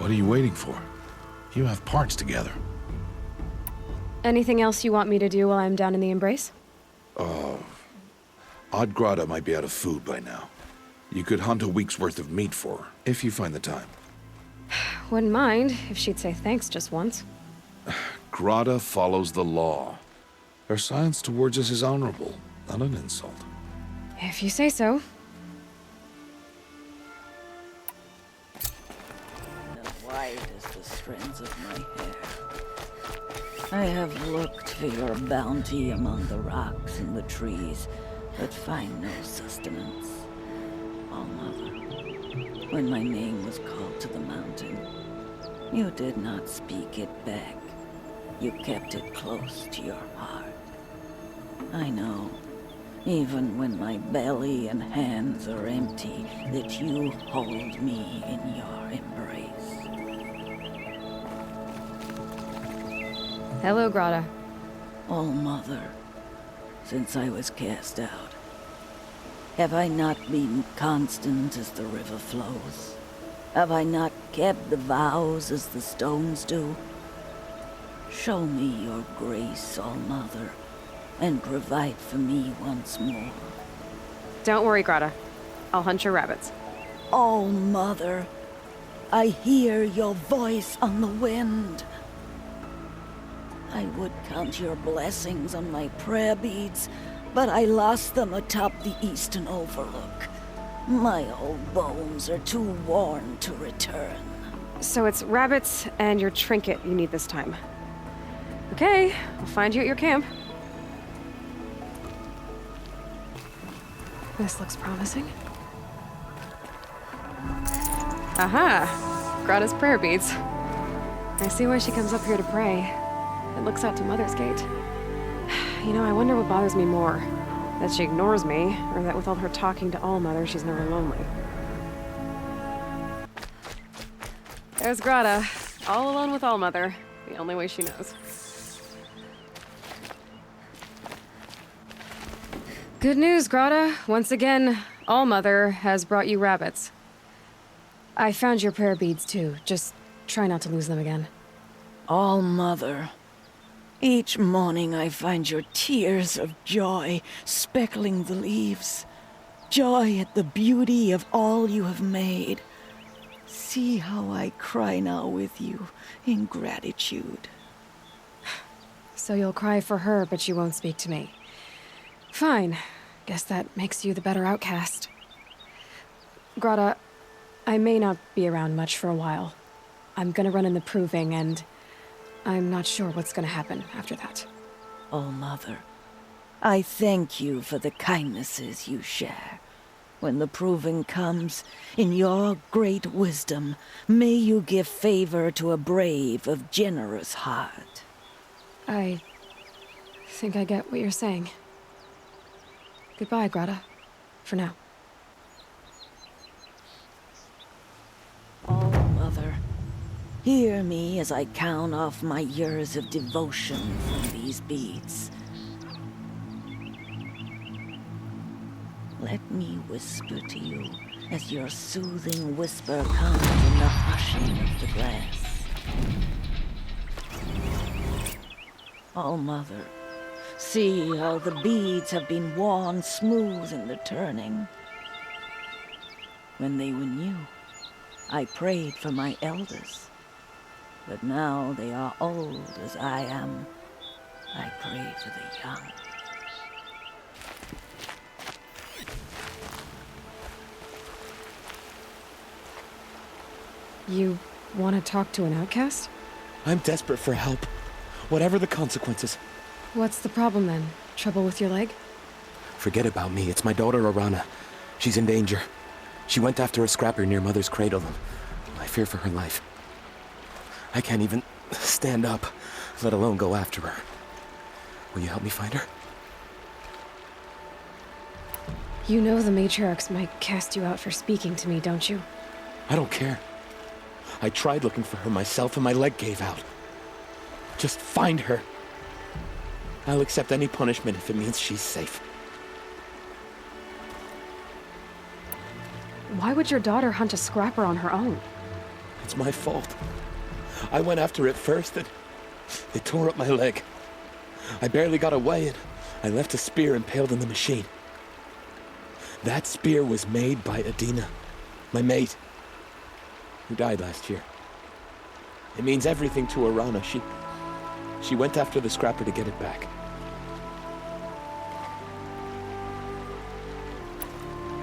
What are you waiting for? You have parts together. Anything else you want me to do while I'm down in the Embrace? Odd Grata might be out of food by now. You could hunt a week's worth of meat for her, if you find the time. Wouldn't mind if she'd say thanks just once. Grata follows the law. Her silence towards us is honorable, not an insult. If you say so. White as the strands of my hair. I have looked for your bounty among the rocks and the trees, but find no sustenance. Oh, Mother, when my name was called to the mountain, you did not speak it back. You kept it close to your heart. I know, even when my belly and hands are empty, that you hold me in your embrace. Hello, Grata. Oh, Mother, since I was cast out, have I not been constant as the river flows? Have I not kept the vows as the stones do? Show me your grace, All Mother, and provide for me once more. Don't worry, Grata. I'll hunt your rabbits. Oh, Mother, I hear your voice on the wind. I would count your blessings on my prayer beads, but I lost them atop the eastern overlook. My old bones are too worn to return. So it's rabbits and your trinket you need this time. Okay, I'll find you at your camp. This looks promising. Aha! Grata's prayer beads. I see why she comes up here to pray. It looks out to Mother's Gate. You know, I wonder what bothers me more. That she ignores me, or that with all her talking to All Mother, she's never lonely. There's Grata, all alone with All Mother, the only way she knows. Good news, Grata. Once again, All Mother has brought you rabbits. I found your prayer beads, too. Just try not to lose them again. All Mother, each morning I find your tears of joy speckling the leaves. Joy at the beauty of all you have made. See how I cry now with you in gratitude. So you'll cry for her, but you won't speak to me. Fine. Guess that makes you the better outcast. Grata, I may not be around much for a while. I'm gonna run in the proving, and I'm not sure what's gonna happen after that. Oh, Mother, I thank you for the kindnesses you share. When the proving comes, in your great wisdom, may you give favor to a brave of generous heart. I think I get what you're saying. Goodbye, Grata. For now. Oh, Mother, hear me as I count off my years of devotion from these beads. Let me whisper to you as your soothing whisper comes in the hushing of the grass. Oh, Mother, see how the beads have been worn smooth in the turning. When they were new, I prayed for my elders, but now they are old as I am. I pray for the young. You want to talk to an outcast? I'm desperate for help, whatever the consequences. What's the problem then? Trouble with your leg? Forget about me, it's my daughter Arana. She's in danger. She went after a scrapper near Mother's cradle. I fear for her life. I can't even stand up, let alone go after her. Will you help me find her? You know the matriarchs might cast you out for speaking to me, don't you? I don't care. I tried looking for her myself and my leg gave out. Just find her. I'll accept any punishment if it means she's safe. Why would your daughter hunt a scrapper on her own? It's It's my fault. I went after it first and it tore up my leg. I barely got away and I left a spear impaled in the machine. That spear was made by Adina, my mate, who died last year. It means everything to Arana. She went after the scrapper to get it back.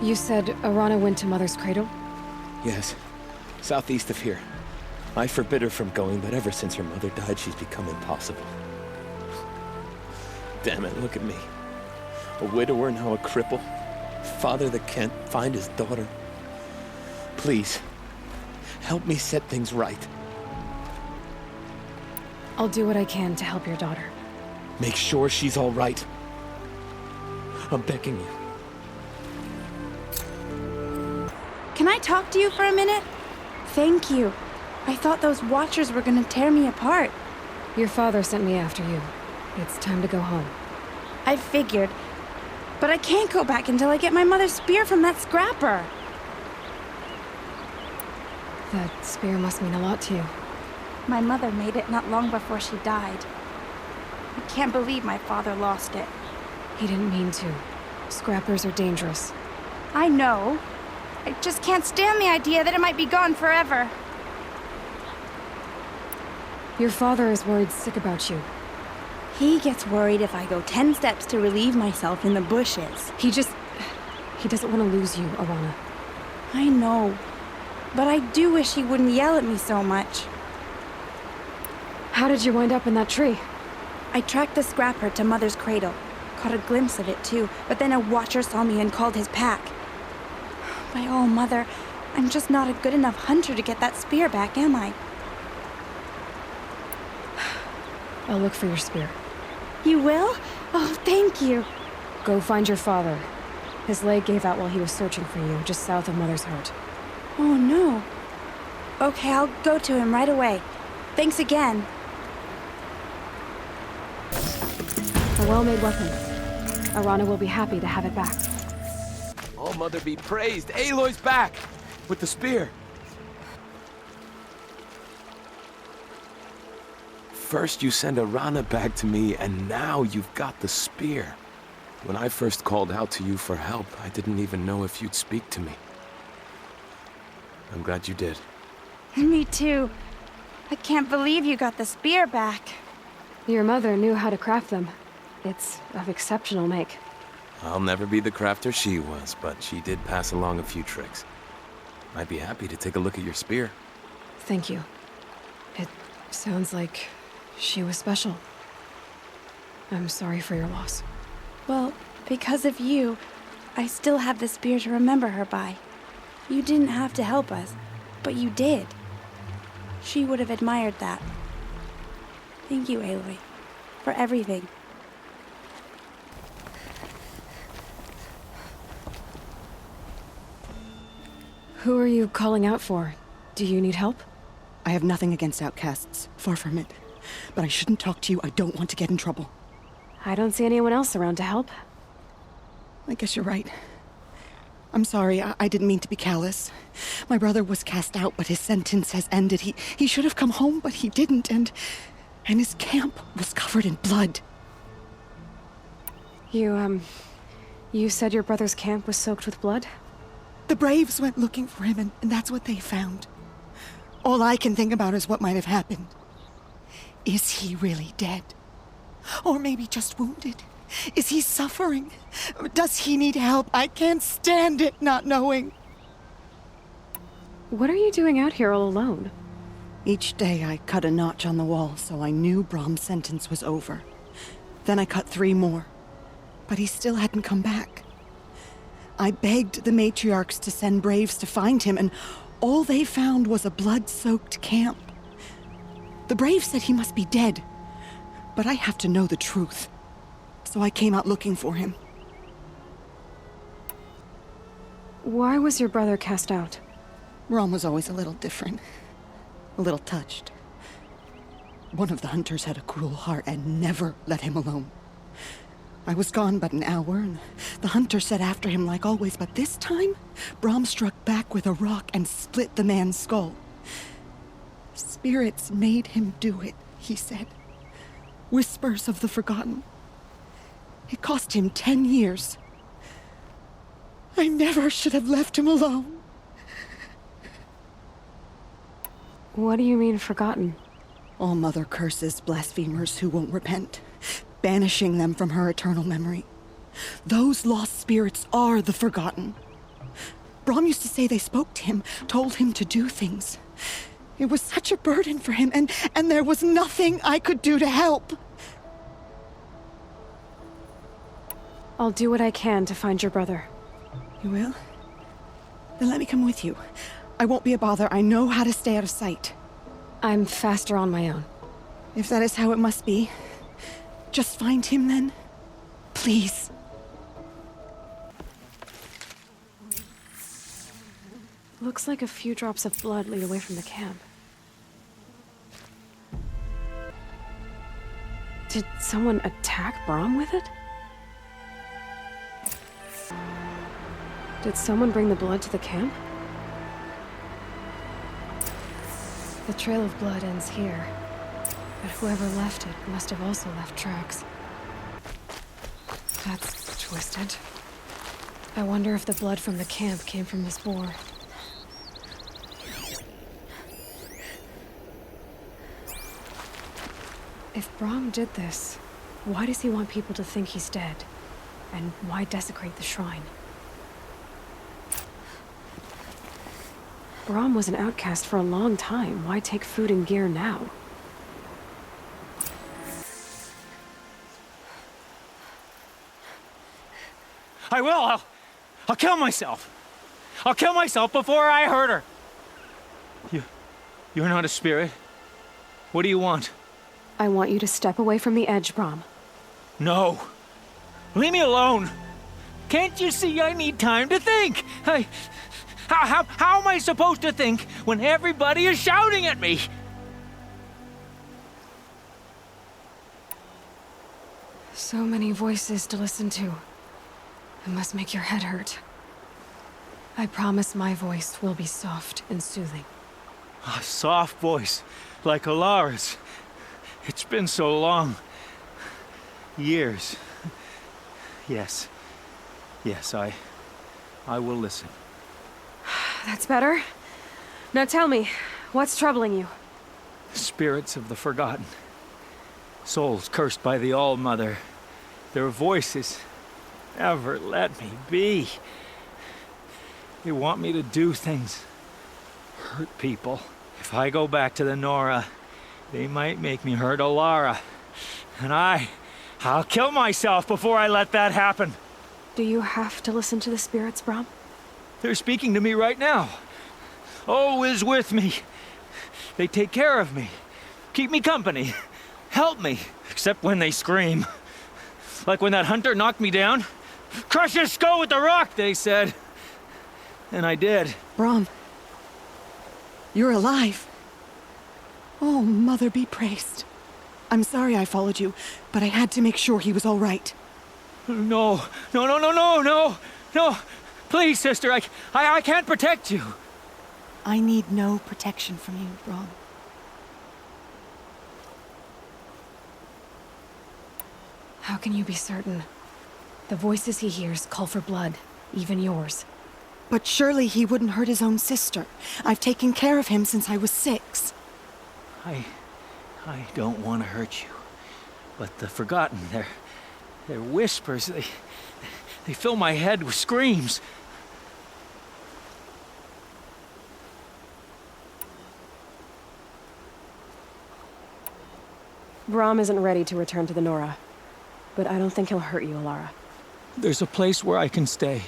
You said Arana went to Mother's cradle? Yes, southeast of here. I forbid her from going, but ever since her mother died, she's become impossible. Damn it, look at me. A widower, now a cripple. Father that can't find his daughter. Please, help me set things right. I'll do what I can to help your daughter. Make sure she's all right. I'm begging you. Can I talk to you for a minute? Thank you. I thought those Watchers were gonna tear me apart. Your father sent me after you. It's time to go home. I figured. But I can't go back until I get my mother's spear from that scrapper. That spear must mean a lot to you. My mother made it not long before she died. I can't believe my father lost it. He didn't mean to. Scrappers are dangerous. I know. I just can't stand the idea that it might be gone forever. Your father is worried sick about you. He gets worried if I go 10 steps to relieve myself in the bushes. He doesn't want to lose you, Arana. I know. But I do wish he wouldn't yell at me so much. How did you wind up in that tree? I tracked the scrapper to Mother's cradle. Caught a glimpse of it too, but then a Watcher saw me and called his pack. By all, Mother, I'm just not a good enough hunter to get that spear back, am I? I'll look for your spear. You will? Oh, thank you. Go find your father. His leg gave out while he was searching for you, just south of Mother's Heart. Oh, no. Okay, I'll go to him right away. Thanks again. A well-made weapon. Arana will be happy to have it back. Oh, Mother be praised. Aloy's back! With the spear. First you send Arana back to me, and now you've got the spear. When I first called out to you for help, I didn't even know if you'd speak to me. I'm glad you did. Me too. I can't believe you got the spear back. Your mother knew how to craft them. It's of exceptional make. I'll never be the crafter she was, but she did pass along a few tricks. I'd be happy to take a look at your spear. Thank you. It sounds like she was special. I'm sorry for your loss. Well, because of you, I still have the spear to remember her by. You didn't have to help us, but you did. She would have admired that. Thank you, Aloy, for everything. Who are you calling out for? Do you need help? I have nothing against outcasts, far from it. But I shouldn't talk to you. I don't want to get in trouble. I don't see anyone else around to help. I guess you're right. I'm sorry, I didn't mean to be callous. My brother was cast out, but his sentence has ended. He should have come home, but he didn't, and his camp was covered in blood. You said your brother's camp was soaked with blood? The Braves went looking for him, and that's what they found. All I can think about is what might have happened. Is he really dead? Or maybe just wounded? Is he suffering? Does he need help? I can't stand it not knowing. What are you doing out here all alone? Each day I cut a notch on the wall so I knew Brahm's sentence was over. Then I cut 3 more. But he still hadn't come back. I begged the matriarchs to send Braves to find him, and all they found was a blood-soaked camp. The Braves said he must be dead, but I have to know the truth. So I came out looking for him. Why was your brother cast out? Rom was always a little different. A little touched. One of the hunters had a cruel heart and never let him alone. I was gone but an hour, and the hunter set after him like always, but this time, Brahm struck back with a rock and split the man's skull. spirits made him do it, he said. Whispers of the Forgotten. It cost him 10 years. I never should have left him alone. What do you mean, forgotten? All-Mother curses blasphemers who won't repent, banishing them from her eternal memory. Those lost spirits are the Forgotten. Brahm used to say they spoke to him, told him to do things. It was such a burden for him, and there was nothing I could do to help. I'll do what I can to find your brother. You will? Then let me come with you. I won't be a bother. I know how to stay out of sight. I'm faster on my own. If that is how it must be, just find him then. Please. Looks like a few drops of blood lead away from the camp. Did someone attack Brahm with it? Did someone bring the blood to the camp? The trail of blood ends here, but whoever left it must have also left tracks. That's twisted. I wonder if the blood from the camp came from this boar. If Brahm did this, why does he want people to think he's dead? And why desecrate the shrine? Brahm was an outcast for a long time. Why take food and gear now? I will! I'll kill myself! I'll kill myself before I hurt her! You're not a spirit. What do you want? I want you to step away from the edge, Brahm. No. Leave me alone! Can't you see I need time to think? How am I supposed to think when everybody is shouting at me? So many voices to listen to. It must make your head hurt. I promise my voice will be soft and soothing. A soft voice, like Alara's. It's been so long. Years. Yes, I will listen. That's better. Now tell me, what's troubling you? Spirits of the Forgotten. Souls cursed by the All-Mother. Their voices never let me be. They want me to do things. Hurt people. If I go back to the Nora, they might make me hurt Alara. And I'll kill myself before I let that happen. Do you have to listen to the spirits, Brahm? They're speaking to me right now. Oh is with me. They take care of me. Keep me company. Help me. Except when they scream. Like when that hunter knocked me down. Crush his skull with the rock, they said. And I did. Brahm. You're alive. Oh, Mother be praised. I'm sorry I followed you, but I had to make sure he was all right. No. Please, sister, I can't protect you. I need no protection from you, Brahm. How can you be certain? The voices he hears call for blood, even yours. But surely he wouldn't hurt his own sister. I've taken care of him since I was 6. I don't want to hurt you. But the Forgotten, their whispers, they fill my head with screams. Brahm isn't ready to return to the Nora, but I don't think he'll hurt you, Alara. There's a place where I can stay.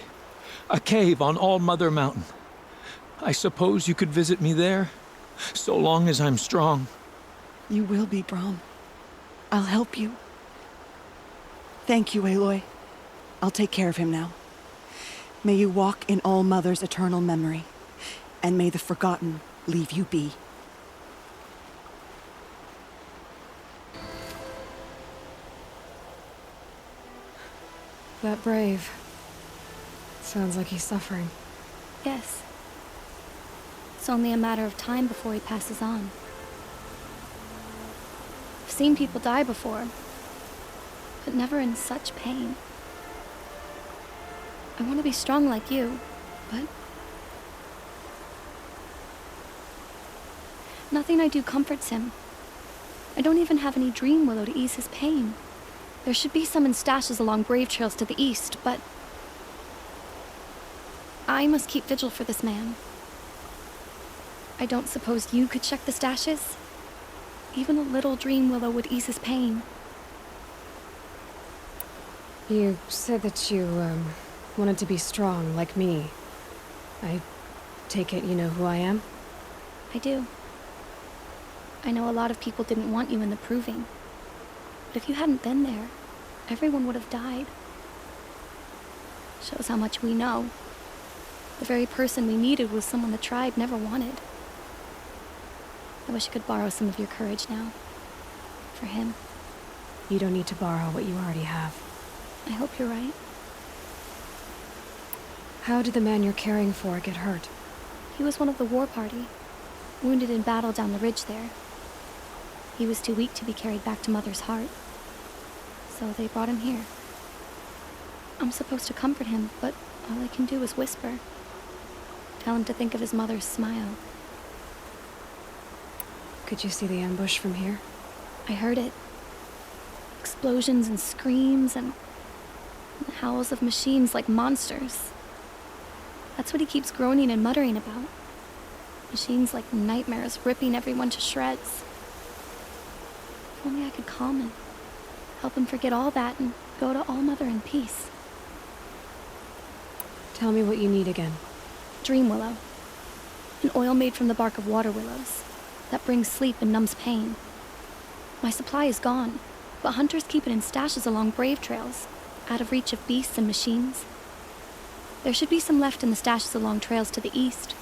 A cave on All-Mother Mountain. I suppose you could visit me there, so long as I'm strong. You will be, Brahm. I'll help you. Thank you, Aloy. I'll take care of him now. May you walk in All-Mother's eternal memory, and may the Forgotten leave you be. That brave. Sounds like he's suffering. Yes. It's only a matter of time before he passes on. seen people die before, but never in such pain. I want to be strong like you, but nothing I do comforts him. I don't even have any dream willow to ease his pain. There should be some in stashes along brave trails to the east, but I must keep vigil for this man. I don't suppose you could check the stashes? Even a little dream willow would ease his pain. You said that you, wanted to be strong, like me. I take it you know who I am? I do. I know a lot of people didn't want you in the Proving. But if you hadn't been there, everyone would have died. Shows how much we know. The very person we needed was someone the tribe never wanted. I wish I could borrow some of your courage now. For him. You don't need to borrow what you already have. I hope you're right. How did the man you're caring for get hurt? He was one of the war party, wounded in battle down the ridge there. He was too weak to be carried back to Mother's heart, so they brought him here. I'm supposed to comfort him, but all I can do is whisper. Tell him to think of his mother's smile. Could you see the ambush from here? I heard it. Explosions and screams and the howls of machines like monsters. That's what he keeps groaning and muttering about. Machines like nightmares ripping everyone to shreds. If only I could calm him. Help him forget all that and go to All Mother in peace. Tell me what you need again. Dream willow. An oil made from the bark of water willows that brings sleep and numbs pain. My supply is gone, but hunters keep it in stashes along brave trails, out of reach of beasts and machines. There should be some left in the stashes along trails to the east.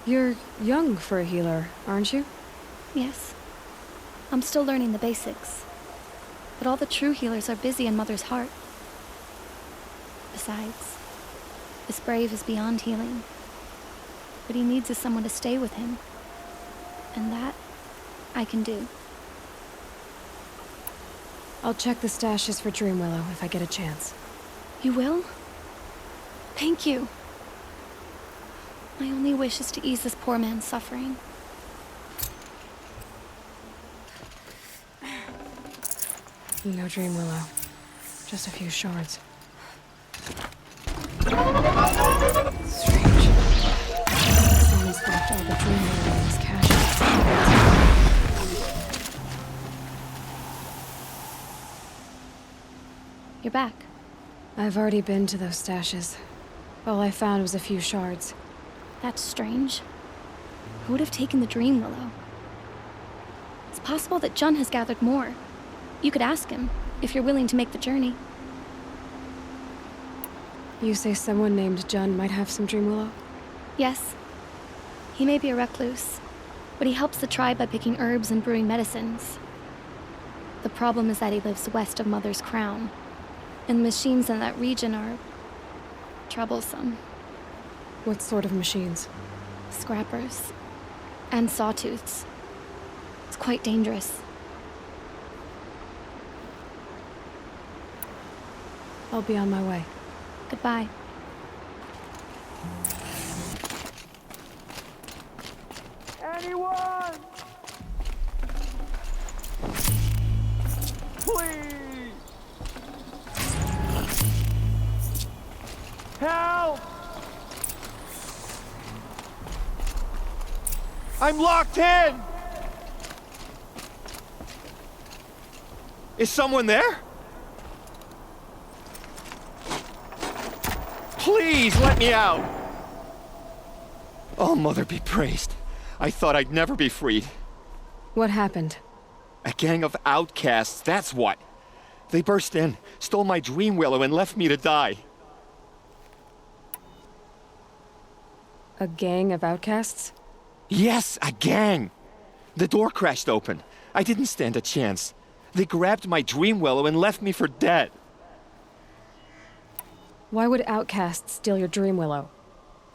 You're young for a healer, aren't you? Yes. I'm still learning the basics. But all the true healers are busy in Mother's heart. Besides, this brave is beyond healing. What he needs is someone to stay with him. And that, I can do. I'll check the stashes for Dream Willow if I get a chance. You will? Thank you. My only wish is to ease this poor man's suffering. No Dream Willow. Just a few shards. Strange. Someone's left all the Dream Willow in this cache. You're back. I've already been to those stashes. All I found was a few shards. That's strange. Who would have taken the Dream Willow? It's possible that Jun has gathered more. You could ask him, if you're willing to make the journey. You say someone named Jun might have some Dream Willow? Yes. He may be a recluse, but he helps the tribe by picking herbs and brewing medicines. The problem is that he lives west of Mother's Crown, and the machines in that region are troublesome. What sort of machines? Scrappers. And sawtooths. It's quite dangerous. I'll be on my way. Goodbye. Anyone! Please! Help! I'm locked in! Is someone there? Please, let me out! Oh, Mother be praised. I thought I'd never be freed. What happened? A gang of outcasts, that's what. They burst in, stole my dream willow, and left me to die. A gang of outcasts? Yes, a gang! The door crashed open. I didn't stand a chance. They grabbed my dream willow and left me for dead. Why would outcasts steal your Dream Willow?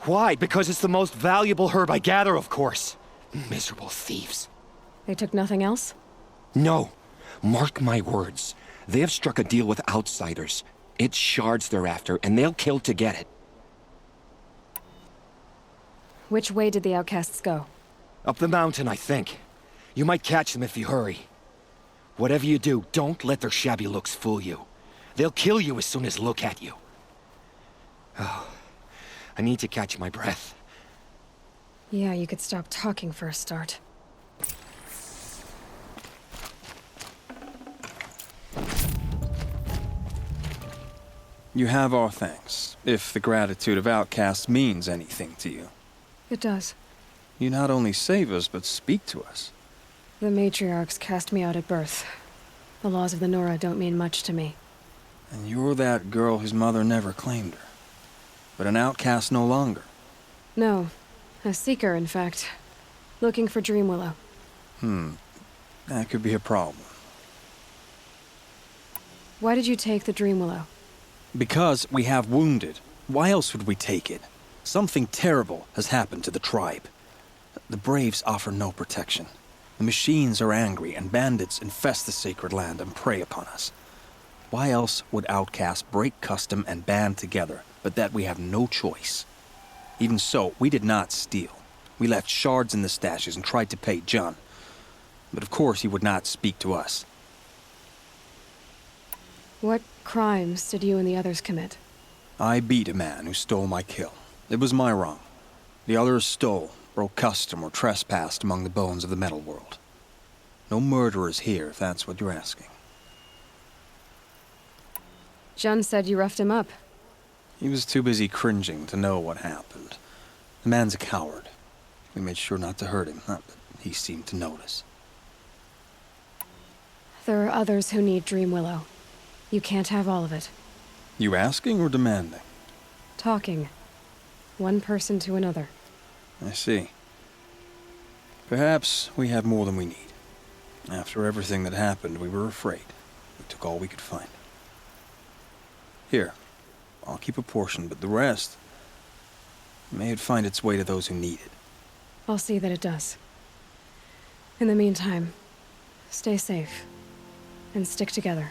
Why? Because it's the most valuable herb I gather, of course. Miserable thieves. They took nothing else? No. Mark my words. They have struck a deal with outsiders. It's shards they're after, and they'll kill to get it. Which way did the outcasts go? Up the mountain, I think. You might catch them if you hurry. Whatever you do, don't let their shabby looks fool you. They'll kill you as soon as look at you. Oh, I need to catch my breath. Yeah, you could stop talking for a start. You have our thanks, if the gratitude of outcasts means anything to you. It does. You not only save us, but speak to us. The matriarchs cast me out at birth. The laws of the Nora don't mean much to me. And you're that girl whose mother never claimed her. But an outcast no longer. No. A seeker, in fact. Looking for Dreamwillow. That could be a problem. Why did you take the Dreamwillow? Because we have wounded. Why else would we take it? Something terrible has happened to the tribe. The Braves offer no protection. The machines are angry, and bandits infest the sacred land and prey upon us. Why else would outcasts break custom and band together, but that we have no choice? Even so, we did not steal. We left shards in the stashes and tried to pay John. But of course he would not speak to us. What crimes did you and the others commit? I beat a man who stole my kill. It was my wrong. The others stole, broke custom, or trespassed among the bones of the metal world. No murderers here, if that's what you're asking. Jun said you roughed him up. He was too busy cringing to know what happened. The man's a coward. We made sure not to hurt him, not that he seemed to notice. There are others who need Dreamwillow. You can't have all of it. You asking or demanding? Talking. One person to another. I see. Perhaps we have more than we need. After everything that happened, we were afraid. We took all we could find. Here, I'll keep a portion, but the rest... may it find its way to those who need it. I'll see that it does. In the meantime, stay safe. And stick together.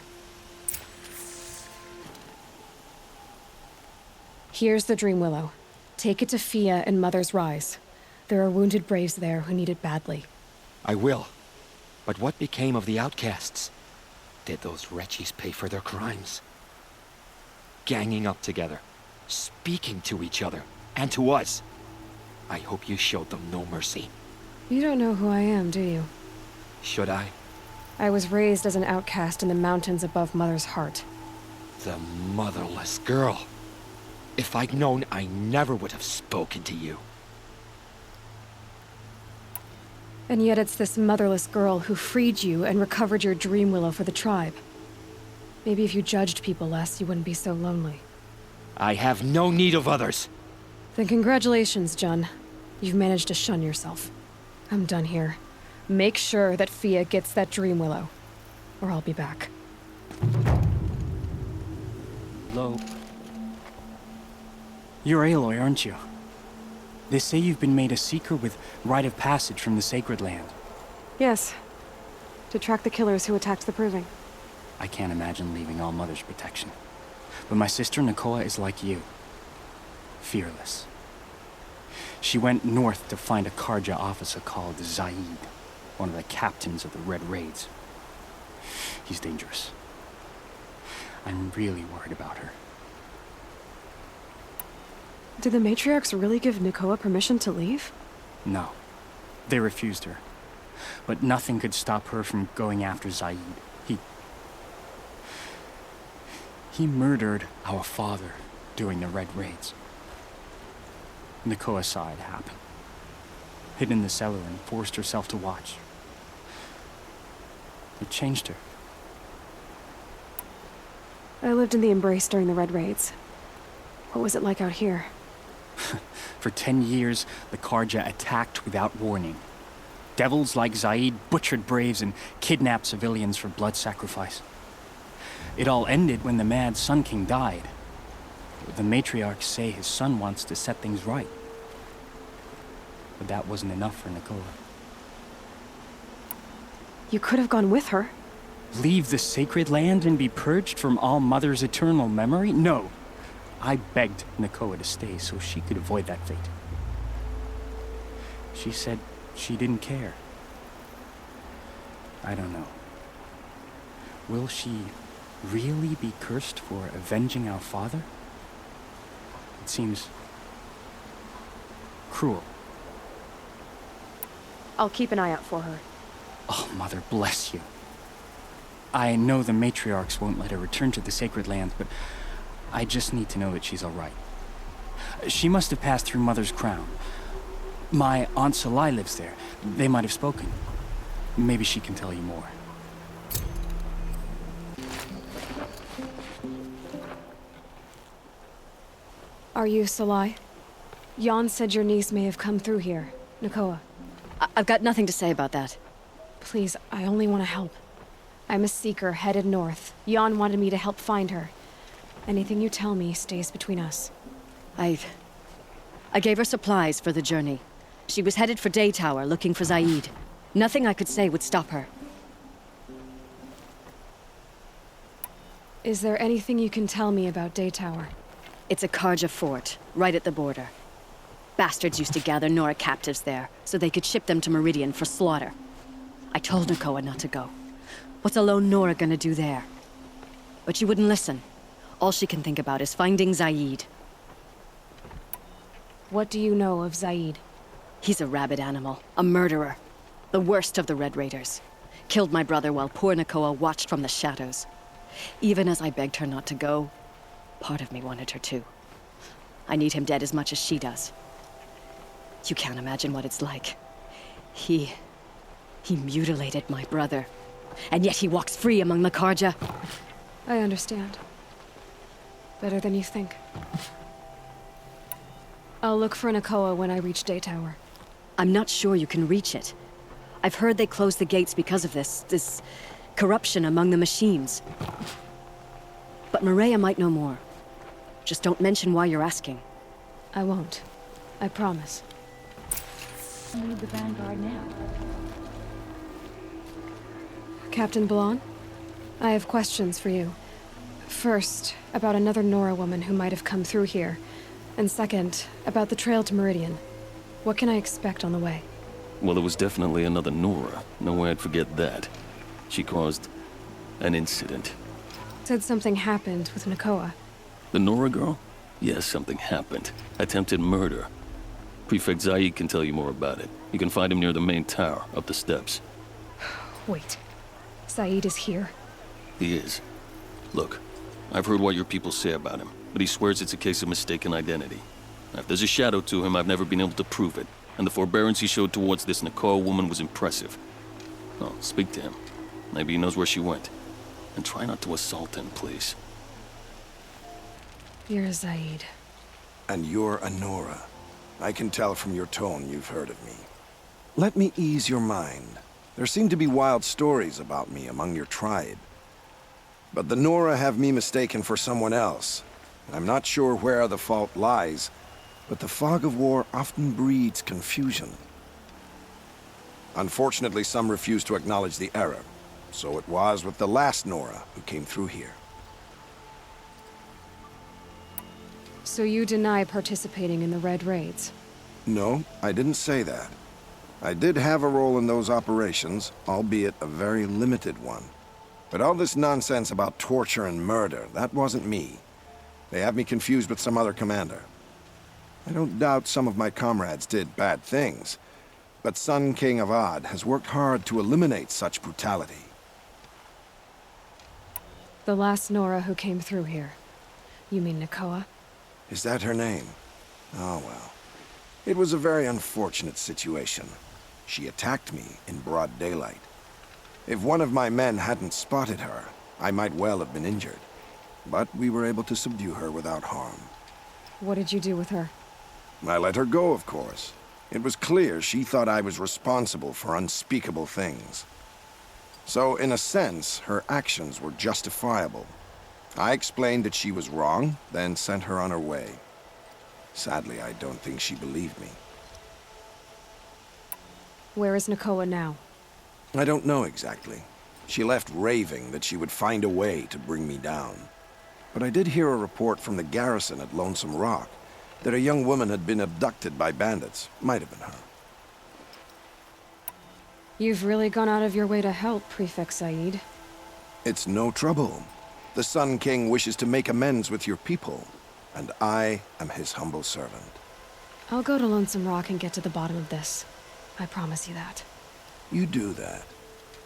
Here's the Dreamwillow. Take it to Fia and Mother's Rise. There are wounded Braves there who need it badly. I will. But what became of the outcasts? Did those wretches pay for their crimes? Ganging up together, speaking to each other, and to us. I hope you showed them no mercy. You don't know who I am, do you? Should I? I was raised as an outcast in the mountains above Mother's heart. The motherless girl. If I'd known, I never would have spoken to you. And yet it's this motherless girl who freed you and recovered your Dreamwillow for the tribe. Maybe if you judged people less, you wouldn't be so lonely. I have no need of others. Then congratulations, Jun. You've managed to shun yourself. I'm done here. Make sure that Fia gets that Dreamwillow, or I'll be back. Lo. You're Aloy, aren't you? They say you've been made a seeker with rite of passage from the sacred land. Yes. To track the killers who attacked the Proving. I can't imagine leaving All Mother's protection. But my sister Nakoa is like you. Fearless. She went north to find a Karja officer called Zaid, one of the captains of the Red Raids. He's dangerous. I'm really worried about her. Did the matriarchs really give Nakoa permission to leave? No. They refused her. But nothing could stop her from going after Zaid. He murdered our father during the Red Raids. Nakoa saw it happen. Hid in the cellar and forced herself to watch. It changed her. I lived in the Embrace during the Red Raids. What was it like out here? For 10 years, the Karja attacked without warning. Devils like Zaid butchered Braves and kidnapped civilians for blood sacrifice. It all ended when the mad Sun King died. The matriarchs say his son wants to set things right. But that wasn't enough for Nakoa. You could have gone with her. Leave the sacred land and be purged from All Mother's eternal memory? No. I begged Nakoa to stay so she could avoid that fate. She said she didn't care. I don't know. Will she really be cursed for avenging our father? It seems cruel. I'll keep an eye out for her. Oh, Mother, bless you. I know the matriarchs won't let her return to the sacred land, but I just need to know that she's all right. She must have passed through Mother's crown. My Aunt Salai lives there. They might have spoken. Maybe she can tell you more. Are you Salai? Jan said your niece may have come through here. Nakoa. I've got nothing to say about that. Please, I only want to help. I'm a seeker headed north. Jan wanted me to help find her. Anything you tell me stays between us. I gave her supplies for the journey. She was headed for Day Tower, looking for Zaid. Nothing I could say would stop her. Is there anything you can tell me about Day Tower? It's a Karja fort, right at the border. Bastards used to gather Nora captives there, so they could ship them to Meridian for slaughter. I told Nakoa not to go. What's a lone Nora gonna do there? But she wouldn't listen. All she can think about is finding Zaid. What do you know of Zaid? He's a rabid animal, a murderer. The worst of the Red Raiders. Killed my brother while poor Nakoa watched from the shadows. Even as I begged her not to go, part of me wanted her to. I need him dead as much as she does. You can't imagine what it's like. He mutilated my brother. And yet he walks free among the Karja. I understand. Better than you think. I'll look for Nakoa when I reach Day Tower. I'm not sure you can reach it. I've heard they closed the gates because of this corruption among the machines. But Maria might know more. Just don't mention why you're asking. I won't. I promise. Need the Vanguard now. Captain Blon? I have questions for you. First, about another Nora woman who might have come through here. And second, about the trail to Meridian. What can I expect on the way? Well, there was definitely another Nora. No way I'd forget that. She caused an incident. Said something happened with Nakoa. The Nora girl? Yes, something happened. Attempted murder. Prefect Zaid can tell you more about it. You can find him near the main tower, up the steps. Wait. Zaid is here? He is. Look, I've heard what your people say about him, but he swears it's a case of mistaken identity. Now, if there's a shadow to him, I've never been able to prove it, and the forbearance he showed towards this Nakoa woman was impressive. Oh, speak to him. Maybe he knows where she went. And try not to assault him, please. You're Zaid. And you're a Nora. I can tell from your tone you've heard of me. Let me ease your mind. There seem to be wild stories about me among your tribe. But the Nora have me mistaken for someone else. I'm not sure where the fault lies, but the fog of war often breeds confusion. Unfortunately, some refuse to acknowledge the error. So it was with the last Nora who came through here. So you deny participating in the Red Raids? No, I didn't say that. I did have a role in those operations, albeit a very limited one. But all this nonsense about torture and murder, that wasn't me. They have me confused with some other commander. I don't doubt some of my comrades did bad things, but Sun King of Odd has worked hard to eliminate such brutality. The last Nora who came through here. You mean Nakoa? Is that her name? Oh well. It was a very unfortunate situation. She attacked me in broad daylight. If one of my men hadn't spotted her, I might well have been injured. But we were able to subdue her without harm. What did you do with her? I let her go, of course. It was clear she thought I was responsible for unspeakable things. So, in a sense, her actions were justifiable. I explained that she was wrong, then sent her on her way. Sadly, I don't think she believed me. Where is Nakoa now? I don't know exactly. She left raving that she would find a way to bring me down. But I did hear a report from the garrison at Lonesome Rock that a young woman had been abducted by bandits. Might have been her. You've really gone out of your way to help, Prefect Saeed. It's no trouble. The Sun King wishes to make amends with your people, and I am his humble servant. I'll go to Lonesome Rock and get to the bottom of this. I promise you that. You do that.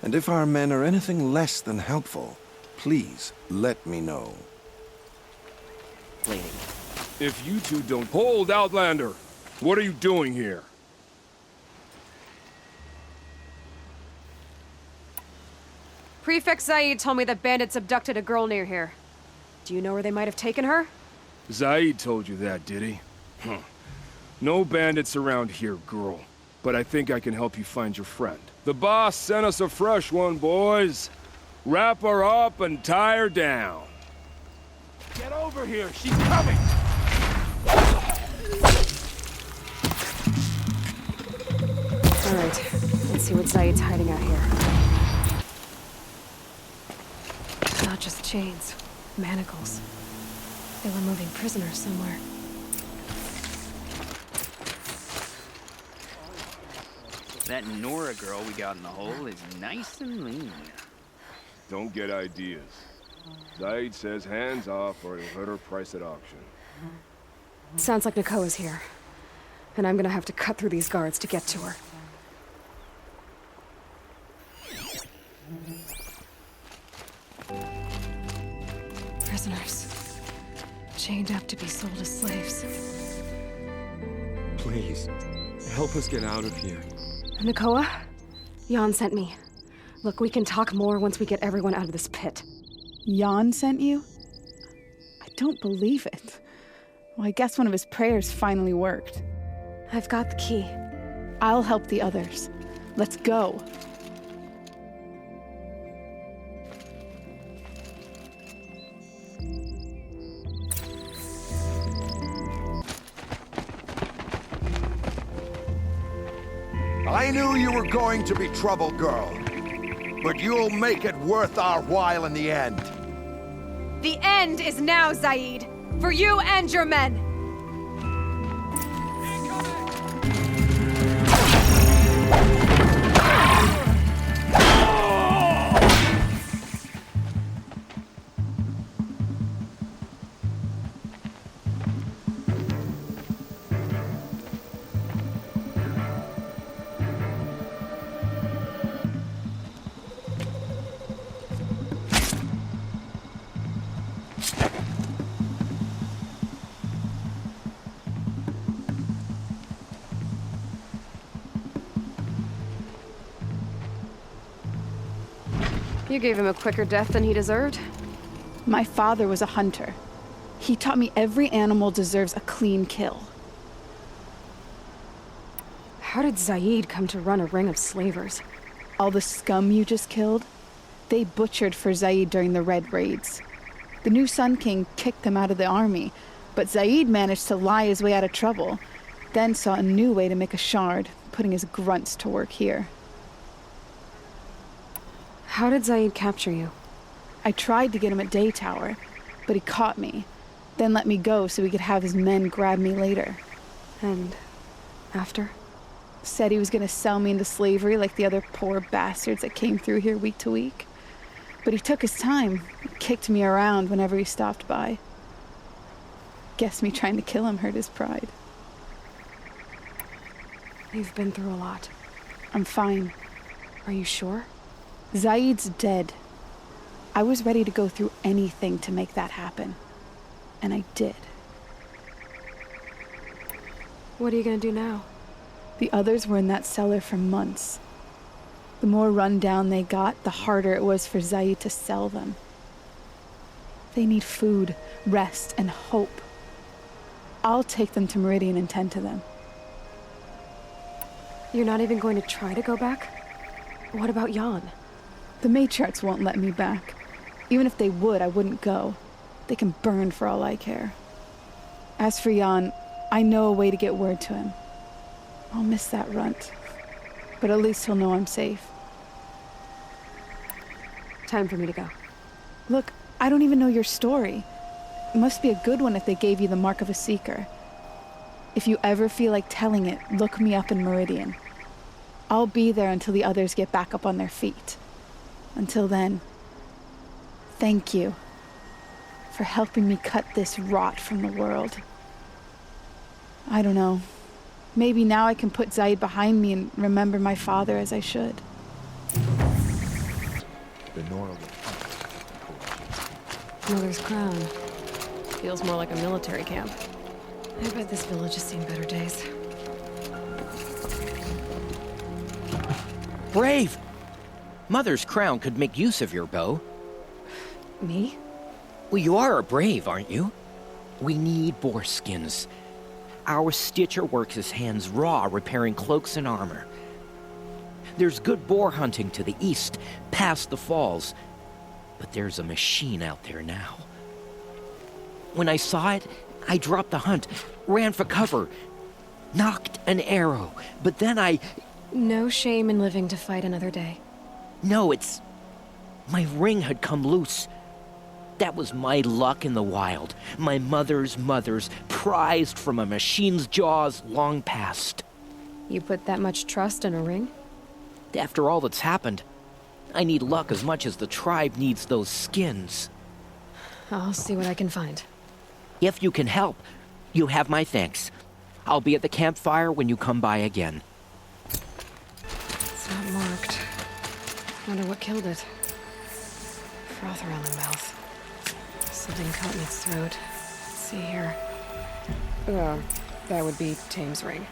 And if our men are anything less than helpful, please let me know. Waiting. If you two don't... Hold, Outlander! What are you doing here? Prefect Saeed told me that bandits abducted a girl near here. Do you know where they might have taken her? Zaid told you that, did he? Huh. No bandits around here, girl. But I think I can help you find your friend. The boss sent us a fresh one, boys. Wrap her up and tie her down. Get over here, she's coming! Alright, let's see what Zaid's hiding out here. Not just chains, manacles. They were moving prisoners somewhere. That Nora girl we got in the hole is nice and lean. Don't get ideas. Zaid says hands off or he'll hurt her price at auction. Sounds like Nakoa's here. And I'm gonna have to cut through these guards to get to her. Prisoners. Chained up to be sold as slaves. Please, help us get out of here. Nakoa? Jan sent me. Look, we can talk more once we get everyone out of this pit. Jan sent you? I don't believe it. Well, I guess one of his prayers finally worked. I've got the key. I'll help the others. Let's go. I knew you were going to be trouble, girl. But you'll make it worth our while in the end. The end is now, Zaid. For you and your men. You gave him a quicker death than he deserved. My father was a hunter. He taught me every animal deserves a clean kill. How did Zaid come to run a ring of slavers? All the scum you just killed? They butchered for Zaid during the Red Raids. The new Sun King kicked them out of the army, but Zaid managed to lie his way out of trouble, then saw a new way to make a shard, putting his grunts to work here. How did Zaid capture you? I tried to get him at Day Tower, but he caught me, then let me go so he could have his men grab me later. And after? Said he was gonna sell me into slavery like the other poor bastards that came through here week to week. But he took his time, kicked me around whenever he stopped by. Guess me trying to kill him hurt his pride. You've been through a lot. I'm fine. Are you sure? Zaid's dead. I was ready to go through anything to make that happen. And I did. What are you gonna do now? The others were in that cellar for months. The more run down they got, the harder it was for Zaid to sell them. They need food, rest, and hope. I'll take them to Meridian and tend to them. You're not even going to try to go back? What about Jan? The matriarchs won't let me back. Even if they would, I wouldn't go. They can burn for all I care. As for Jan, I know a way to get word to him. I'll miss that runt. But at least he'll know I'm safe. Time for me to go. Look, I don't even know your story. It must be a good one if they gave you the mark of a seeker. If you ever feel like telling it, look me up in Meridian. I'll be there until the others get back up on their feet. Until then, thank you for helping me cut this rot from the world. I don't know. Maybe now I can put Zaid behind me and remember my father as I should. Mother's crown. Feels more like a military camp. I bet this village has seen better days. Brave! Mother's crown could make use of your bow. Me? Well, you are a brave, aren't you? We need boar skins. Our stitcher works his hands raw repairing cloaks and armor. There's good boar hunting to the east, past the falls. But there's a machine out there now. When I saw it, I dropped the hunt, ran for cover, knocked an arrow, but then I... No shame in living to fight another day. No, it's... My ring had come loose. That was my luck in the wild. My mother's prized from a machine's jaws long past. You put that much trust in a ring? After all that's happened, I need luck as much as the tribe needs those skins. I'll see what I can find. If you can help, you have my thanks. I'll be at the campfire when you come by again. It's not marked. Wonder what killed it. Froth around the mouth. Something caught in its throat. Let's see here. Oh, that would be Tame's ring.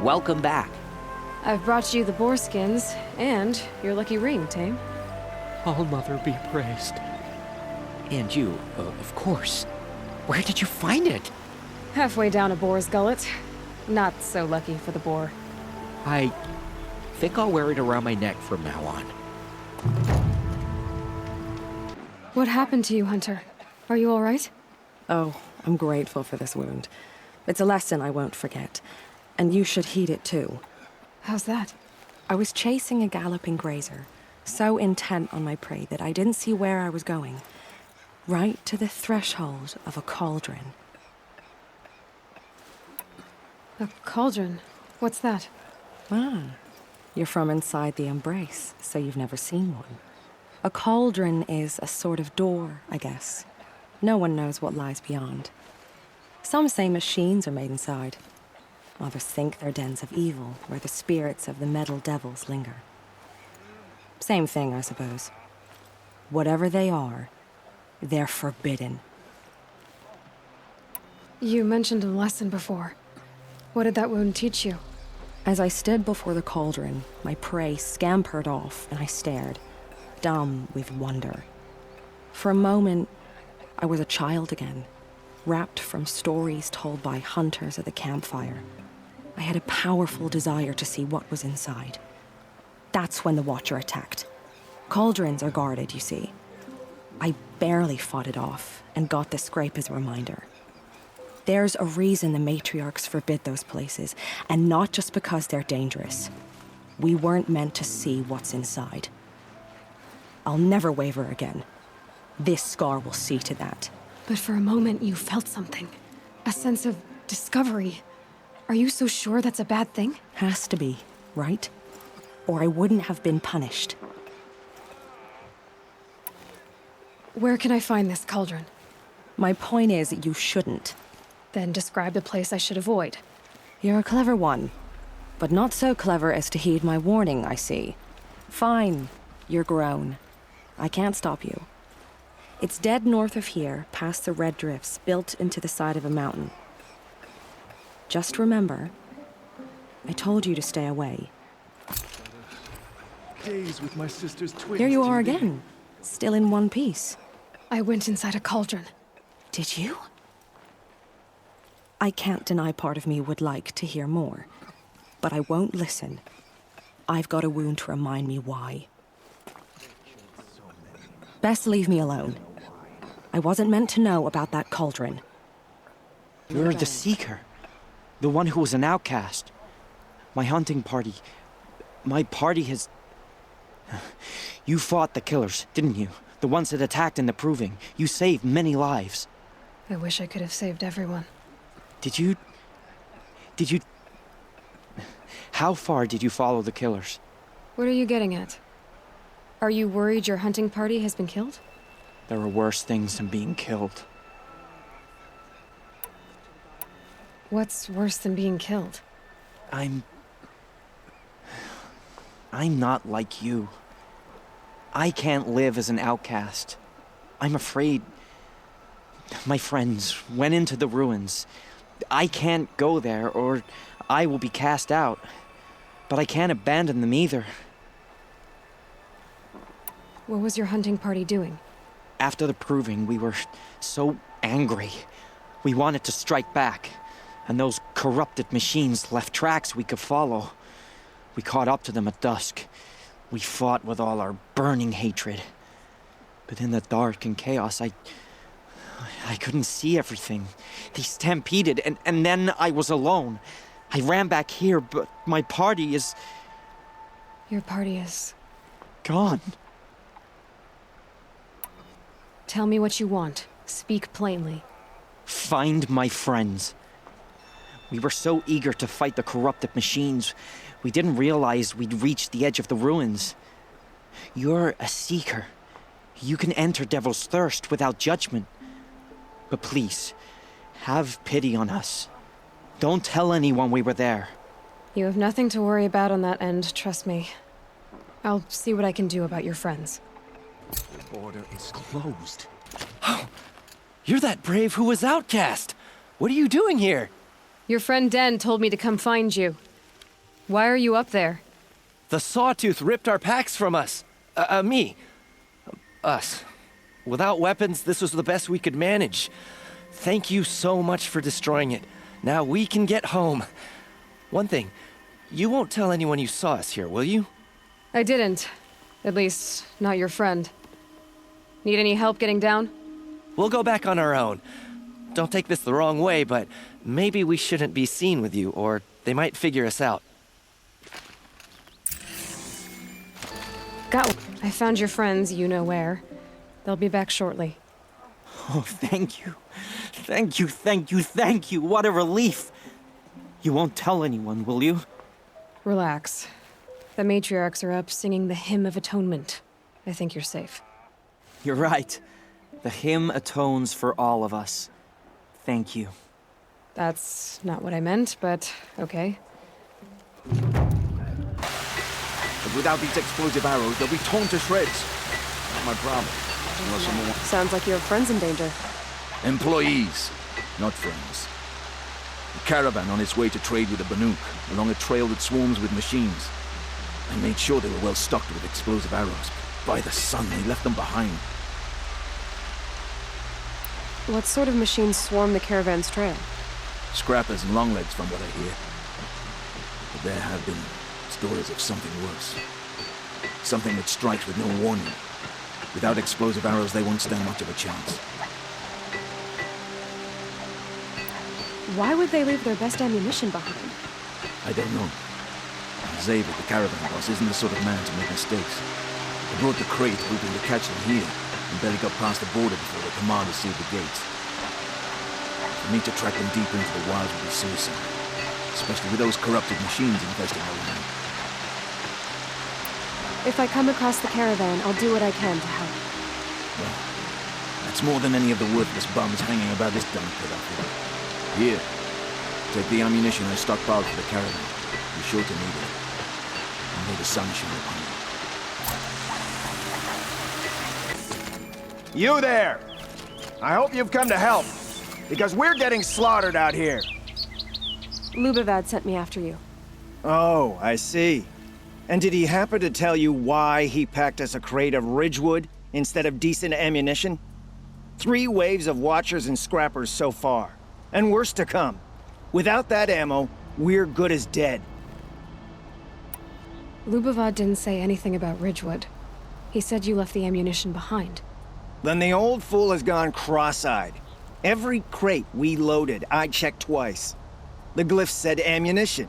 Welcome back. I've brought you the boar skins and your lucky ring, Tame. All Mother be praised. And you, of course. Where did you find it? Halfway down a boar's gullet. Not so lucky for the boar. I think I'll wear it around my neck from now on. What happened to you, Hunter? Are you all right? Oh, I'm grateful for this wound. It's a lesson I won't forget. And you should heed it too. How's that? I was chasing a galloping grazer, so intent on my prey that I didn't see where I was going. Right to the threshold of a cauldron. A cauldron? What's that? Ah, you're from inside the embrace, so you've never seen one. A cauldron is a sort of door, I guess. No one knows what lies beyond. Some say machines are made inside. Others think they're dens of evil, where the spirits of the metal devils linger. Same thing, I suppose. Whatever they are, they're forbidden. You mentioned a lesson before. What did that wound teach you? As I stood before the cauldron, my prey scampered off, and I stared, dumb with wonder. For a moment, I was a child again, wrapped from stories told by hunters at the campfire. I had a powerful desire to see what was inside. That's when the Watcher attacked. Cauldrons are guarded, you see. I barely fought it off, and got the scrape as a reminder. There's a reason the matriarchs forbid those places, and not just because they're dangerous. We weren't meant to see what's inside. I'll never waver again. This scar will see to that. But for a moment you felt something. A sense of discovery. Are you so sure that's a bad thing? Has to be, right? Or I wouldn't have been punished. Where can I find this cauldron? My point is, you shouldn't. Then describe the place I should avoid. You're a clever one. But not so clever as to heed my warning, I see. Fine. You're grown. I can't stop you. It's dead north of here, past the red drifts built into the side of a mountain. Just remember, I told you to stay away. Days with my sister's twins. Here you are again, still in one piece. I went inside a cauldron. Did you? I can't deny part of me would like to hear more, but I won't listen. I've got a wound to remind me why. Best leave me alone. I wasn't meant to know about that cauldron. You're the Seeker. The one who was an outcast. My hunting party... My party has... You fought the killers, didn't you? The ones that attacked in the Proving. You saved many lives. I wish I could have saved everyone. Did you... How far did you follow the killers? What are you getting at? Are you worried your hunting party has been killed? There are worse things than being killed. What's worse than being killed? I'm not like you. I can't live as an outcast. I'm afraid. My friends went into the ruins. I can't go there, or I will be cast out. But I can't abandon them either. What was your hunting party doing? After the Proving, we were so angry. We wanted to strike back. And those corrupted machines left tracks we could follow. We caught up to them at dusk. We fought with all our burning hatred. But in the dark and chaos, I couldn't see everything. They stampeded, and then I was alone. I ran back here, but my party is... Your party is... gone. Tell me what you want. Speak plainly. Find my friends. We were so eager to fight the corrupted machines, we didn't realize we'd reached the edge of the ruins. You're a seeker. You can enter Devil's Thirst without judgment. But please, have pity on us. Don't tell anyone we were there. You have nothing to worry about on that end, trust me. I'll see what I can do about your friends. The border is closed. Oh, you're that brave who was outcast. What are you doing here? Your friend Den told me to come find you. Why are you up there? The Sawtooth ripped our packs from us. Me. Us. Without weapons, this was the best we could manage. Thank you so much for destroying it. Now we can get home. One thing, you won't tell anyone you saw us here, will you? I didn't. At least, not your friend. Need any help getting down? We'll go back on our own. Don't take this the wrong way, but maybe we shouldn't be seen with you, or they might figure us out. Got one. I found your friends, you know where. They'll be back shortly. Oh, thank you. Thank you, thank you, thank you. What a relief. You won't tell anyone, will you? Relax. The matriarchs are up singing the Hymn of Atonement. I think you're safe. You're right. The hymn atones for all of us. Thank you. That's not what I meant, but okay. But without these explosive arrows, they'll be torn to shreds. Not my problem. Unless someone... Sounds like you have friends in danger. Employees, not friends. A caravan on its way to trade with the Banuk, along a trail that swarms with machines. I made sure they were well stocked with explosive arrows. By the sun, they left them behind. What sort of machines swarm the caravan's trail? Scrappers and longlegs, from what I hear. But there have been stories of something worse. Something that strikes with no warning. Without explosive arrows, they won't stand much of a chance. Why would they leave their best ammunition behind? I don't know. Xavier, the caravan boss, isn't the sort of man to make mistakes. He brought the crate hoping to catch them here, and barely got past the border before the commander sealed the gates. For me to track them deeper into the wilds would be suicide, especially with those corrupted machines infesting our land. If I come across the caravan, I'll do what I can to help. Well, that's more than any of the worthless bums hanging about this dump pit up here. Here, take the ammunition I stockpiled for the caravan. You're sure to need it. And may the sun shine upon you. You there! I hope you've come to help, because we're getting slaughtered out here. Lubavad sent me after you. Oh, I see. And did he happen to tell you why he packed us a crate of Ridgewood instead of decent ammunition? 3 waves of Watchers and Scrappers so far, and worse to come. Without that ammo, we're good as dead. Lubavad didn't say anything about Ridgewood. He said you left the ammunition behind. Then the old fool has gone cross-eyed. Every crate we loaded, I checked twice. The glyph said ammunition.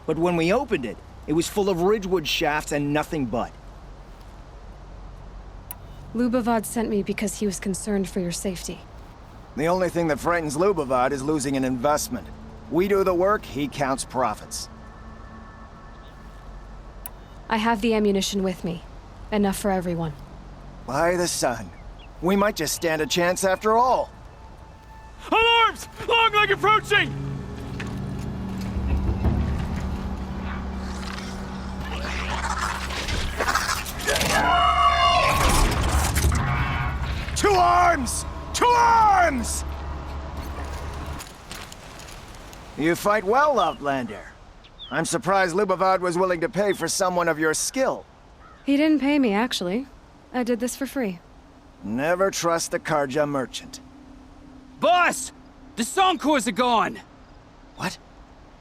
But when we opened it, it was full of Ridgewood shafts and nothing but. Lubavad sent me because he was concerned for your safety. The only thing that frightens Lubavad is losing an investment. We do the work, he counts profits. I have the ammunition with me. Enough for everyone. By the sun. We might just stand a chance after all. Alarms! Longleg approaching! To arms! To arms! You fight well, Outlander. I'm surprised Lubavad was willing to pay for someone of your skill. He didn't pay me, actually. I did this for free. Never trust a Karja merchant. Boss! The Songcores are gone! What?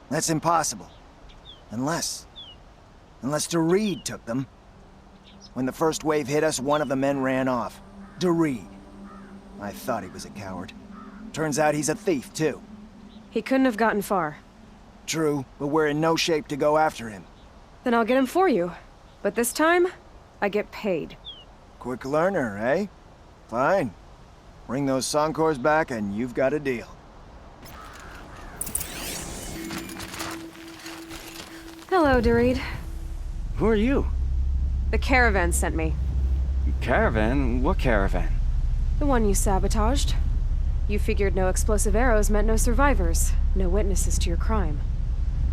That's impossible. Unless Doreed took them. When the first wave hit us, one of the men ran off. Doreed. I thought he was a coward. Turns out he's a thief, too. He couldn't have gotten far. True, but we're in no shape to go after him. Then I'll get him for you. But this time, I get paid. Quick learner, eh? Fine. Bring those Songcores back and you've got a deal. Hello, Doreed. Who are you? The caravan sent me. Caravan? What caravan? The one you sabotaged. You figured no explosive arrows meant no survivors, no witnesses to your crime.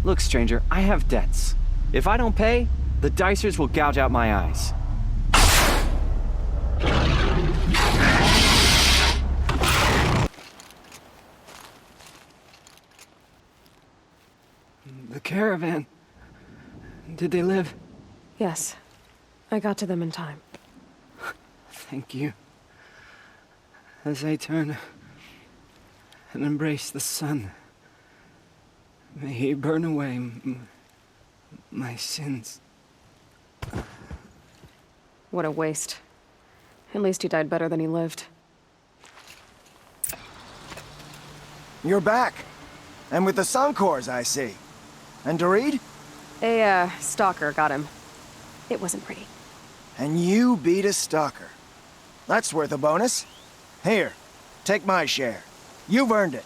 Look, stranger, I have debts. If I don't pay, the Dicers will gouge out my eyes. The caravan. Did they live? Yes. I got to them in time. Thank you. As I turn and embrace the sun, may he burn away my sins. What a waste. At least he died better than he lived. You're back. And with the Songcores, I see. And Doreed? A, stalker got him. It wasn't pretty. And you beat a stalker. That's worth a bonus. Here, take my share. You've earned it.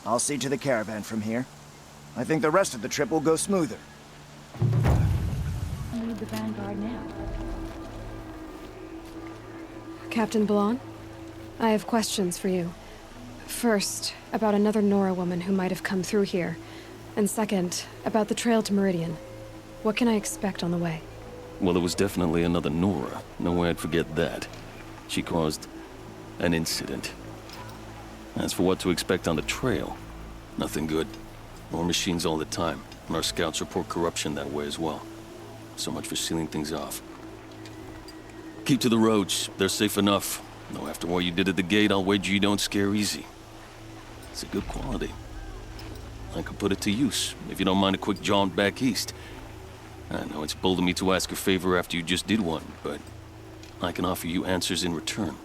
I'll see to the caravan from here. I think the rest of the trip will go smoother. Need the Vanguard now. Captain Blanc, I have questions for you. First, about another Nora woman who might have come through here. And second, about the trail to Meridian. What can I expect on the way? Well, it was definitely another Nora. No way I'd forget that. She caused an incident. As for what to expect on the trail, nothing good. More machines all the time, and our scouts report corruption that way as well. So much for sealing things off. Keep to the roads. They're safe enough. Though after what you did at the gate, I'll wager you don't scare easy. It's a good quality. I could put it to use, if you don't mind a quick jaunt back east. I know it's bold of me to ask a favor after you just did one, but I can offer you answers in return.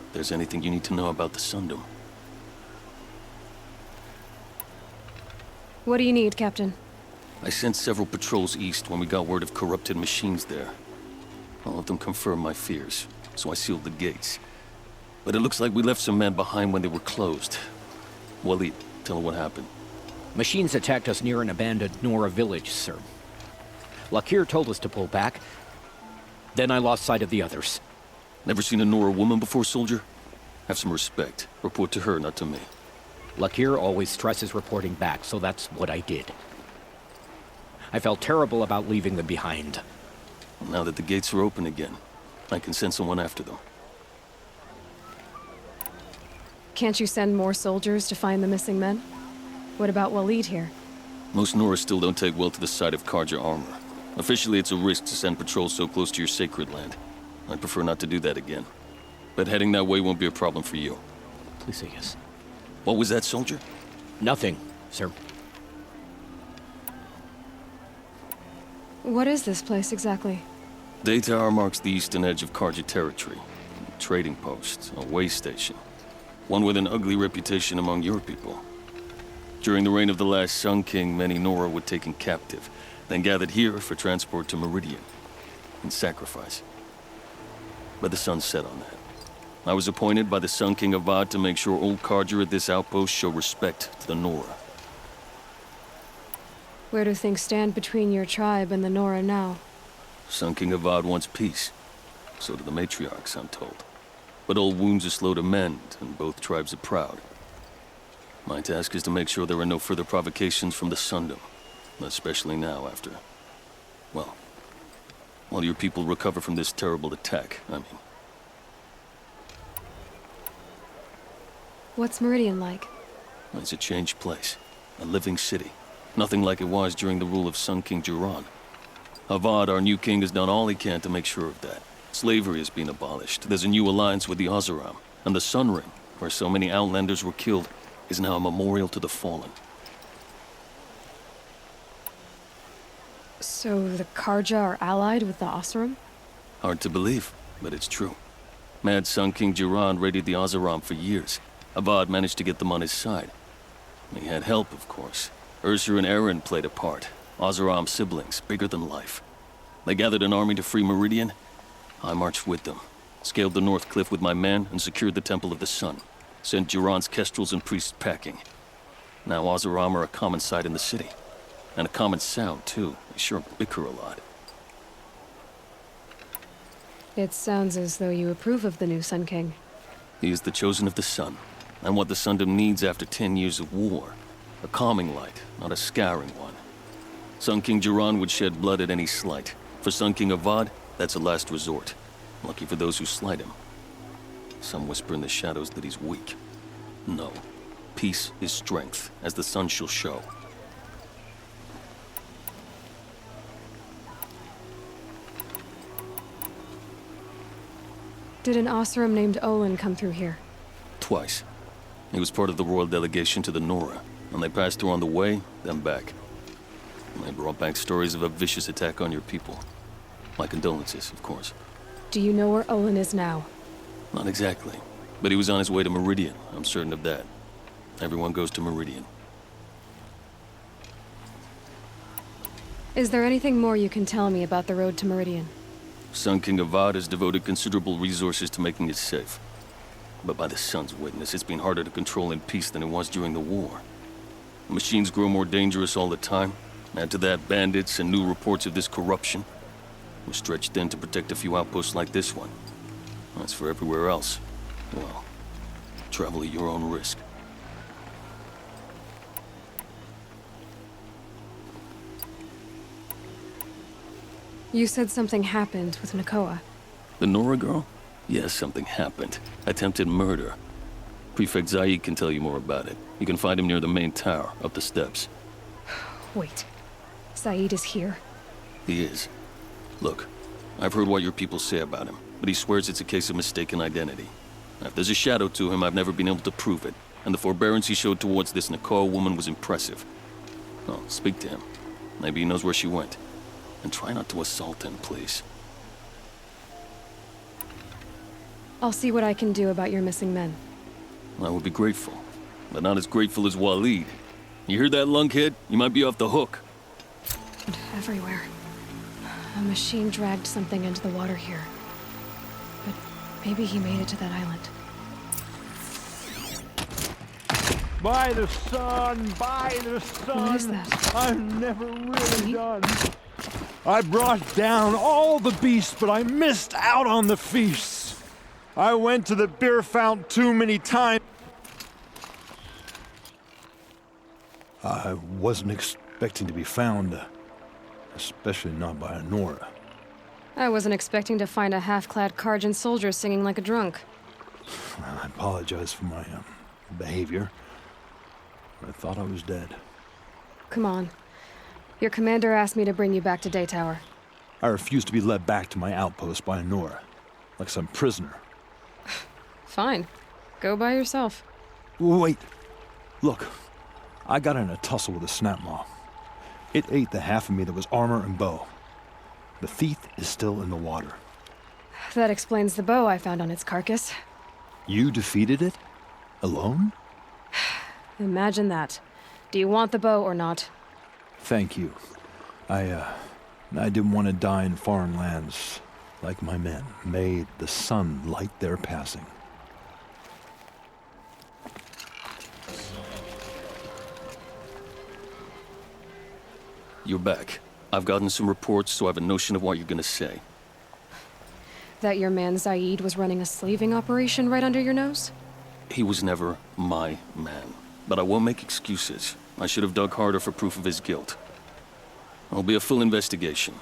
If there's anything you need to know about the Sundom. What do you need, Captain? I sent several patrols east when we got word of corrupted machines there. All of them confirmed my fears, so I sealed the gates. But it looks like we left some men behind when they were closed. Waleed, tell her what happened. Machines attacked us near an abandoned Nora village, sir. Lakir told us to pull back. Then I lost sight of the others. Never seen a Nora woman before, soldier? Have some respect. Report to her, not to me. Lakir always stresses reporting back, so that's what I did. I felt terrible about leaving them behind. Well, now that the gates are open again, I can send someone after them. Can't you send more soldiers to find the missing men? What about Waleed here? Most Nora still don't take well to the sight of Karja armor. Officially, it's a risk to send patrols so close to your sacred land. I'd prefer not to do that again. But heading that way won't be a problem for you. Please say yes. What was that, soldier? Nothing, sir. What is this place exactly? Day Tower marks the eastern edge of Karja territory. A trading post, a way station. One with an ugly reputation among your people. During the reign of the last Sun King, many Nora were taken captive, then gathered here for transport to Meridian, in sacrifice. But the sun set on that. I was appointed by the Sun King Avad to make sure old Carja at this outpost show respect to the Nora. Where do things stand between your tribe and the Nora now? Sun King Avad wants peace. So do the matriarchs, I'm told. But old wounds are slow to mend, and both tribes are proud. My task is to make sure there are no further provocations from the Sundom. Especially now after... well, while your people recover from this terrible attack, I mean. What's Meridian like? It's a changed place. A living city. Nothing like it was during the rule of Sun King Jiran. Avad, our new king, has done all he can to make sure of that. Slavery has been abolished. There's a new alliance with the Oseram. And the Sun Ring, where so many Outlanders were killed, is now a memorial to the fallen. So the Carja are allied with the Oseram? Hard to believe, but it's true. Mad Sun King Jiran raided the Oseram for years. Avad managed to get them on his side. He had help, of course. Ursur and Eren played a part. Oseram siblings, bigger than life. They gathered an army to free Meridian. I marched with them, scaled the North Cliff with my men, and secured the Temple of the Sun. Sent Jiran's kestrels and priests packing. Now Oseram are a common sight in the city. And a common sound, too. They sure bicker a lot. It sounds as though you approve of the new Sun King. He is the chosen of the Sun, and what the Sundom needs after 10 years of war. A calming light, not a scouring one. Sun King Jiran would shed blood at any slight. For Sun King Avad, that's a last resort. Lucky for those who slight him. Some whisper in the shadows that he's weak. No. Peace is strength, as the sun shall show. Did an Oseram named Olin come through here? Twice. He was part of the royal delegation to the Nora, and they passed through on the way, then back. And they brought back stories of a vicious attack on your people. My condolences, of course. Do you know where Olin is now? Not exactly, but he was on his way to Meridian, I'm certain of that. Everyone goes to Meridian. Is there anything more you can tell me about the road to Meridian? Sun King Avad has devoted considerable resources to making it safe. But by the sun's witness, it's been harder to control in peace than it was during the war. The machines grow more dangerous all the time. Add to that bandits and new reports of this corruption. We're stretched thin to protect a few outposts like this one. As for everywhere else, well, travel at your own risk. You said something happened with Nakoa. The Nora girl? Yes, something happened. Attempted murder. Prefect Zaid can tell you more about it. You can find him near the main tower, up the steps. Wait. Zaid is here? He is. Look, I've heard what your people say about him, but he swears it's a case of mistaken identity. Now, if there's a shadow to him, I've never been able to prove it, and the forbearance he showed towards this Nakoa woman was impressive. Oh, speak to him. Maybe he knows where she went. And try not to assault him, please. I'll see what I can do about your missing men. I would be grateful, but not as grateful as Waleed. You hear that, lunkhead? You might be off the hook. And everywhere. A machine dragged something into the water here. But maybe he made it to that island. By the sun, by the sun. What is that? I'm never really done. I brought down all the beasts, but I missed out on the feasts. I went to the beer fountain too many times. I wasn't expecting to be found, especially not by a Nora. I wasn't expecting to find a half-clad Carjan soldier singing like a drunk. I apologize for my behavior. I thought I was dead. Come on. Your commander asked me to bring you back to Daytower. I refused to be led back to my outpost by a Nora, like some prisoner. Fine. Go by yourself. Wait. Look. I got in a tussle with a snapmaw. It ate the half of me that was armor and bow. The thief is still in the water. That explains the bow I found on its carcass. You defeated it? Alone? Imagine that. Do you want the bow or not? Thank you. I didn't want to die in foreign lands like my men. May the sun light their passing. You're back. I've gotten some reports, so I have a notion of what you're gonna say. That your man Zaid was running a slaving operation right under your nose? He was never my man. But I won't make excuses. I should have dug harder for proof of his guilt. There'll be a full investigation.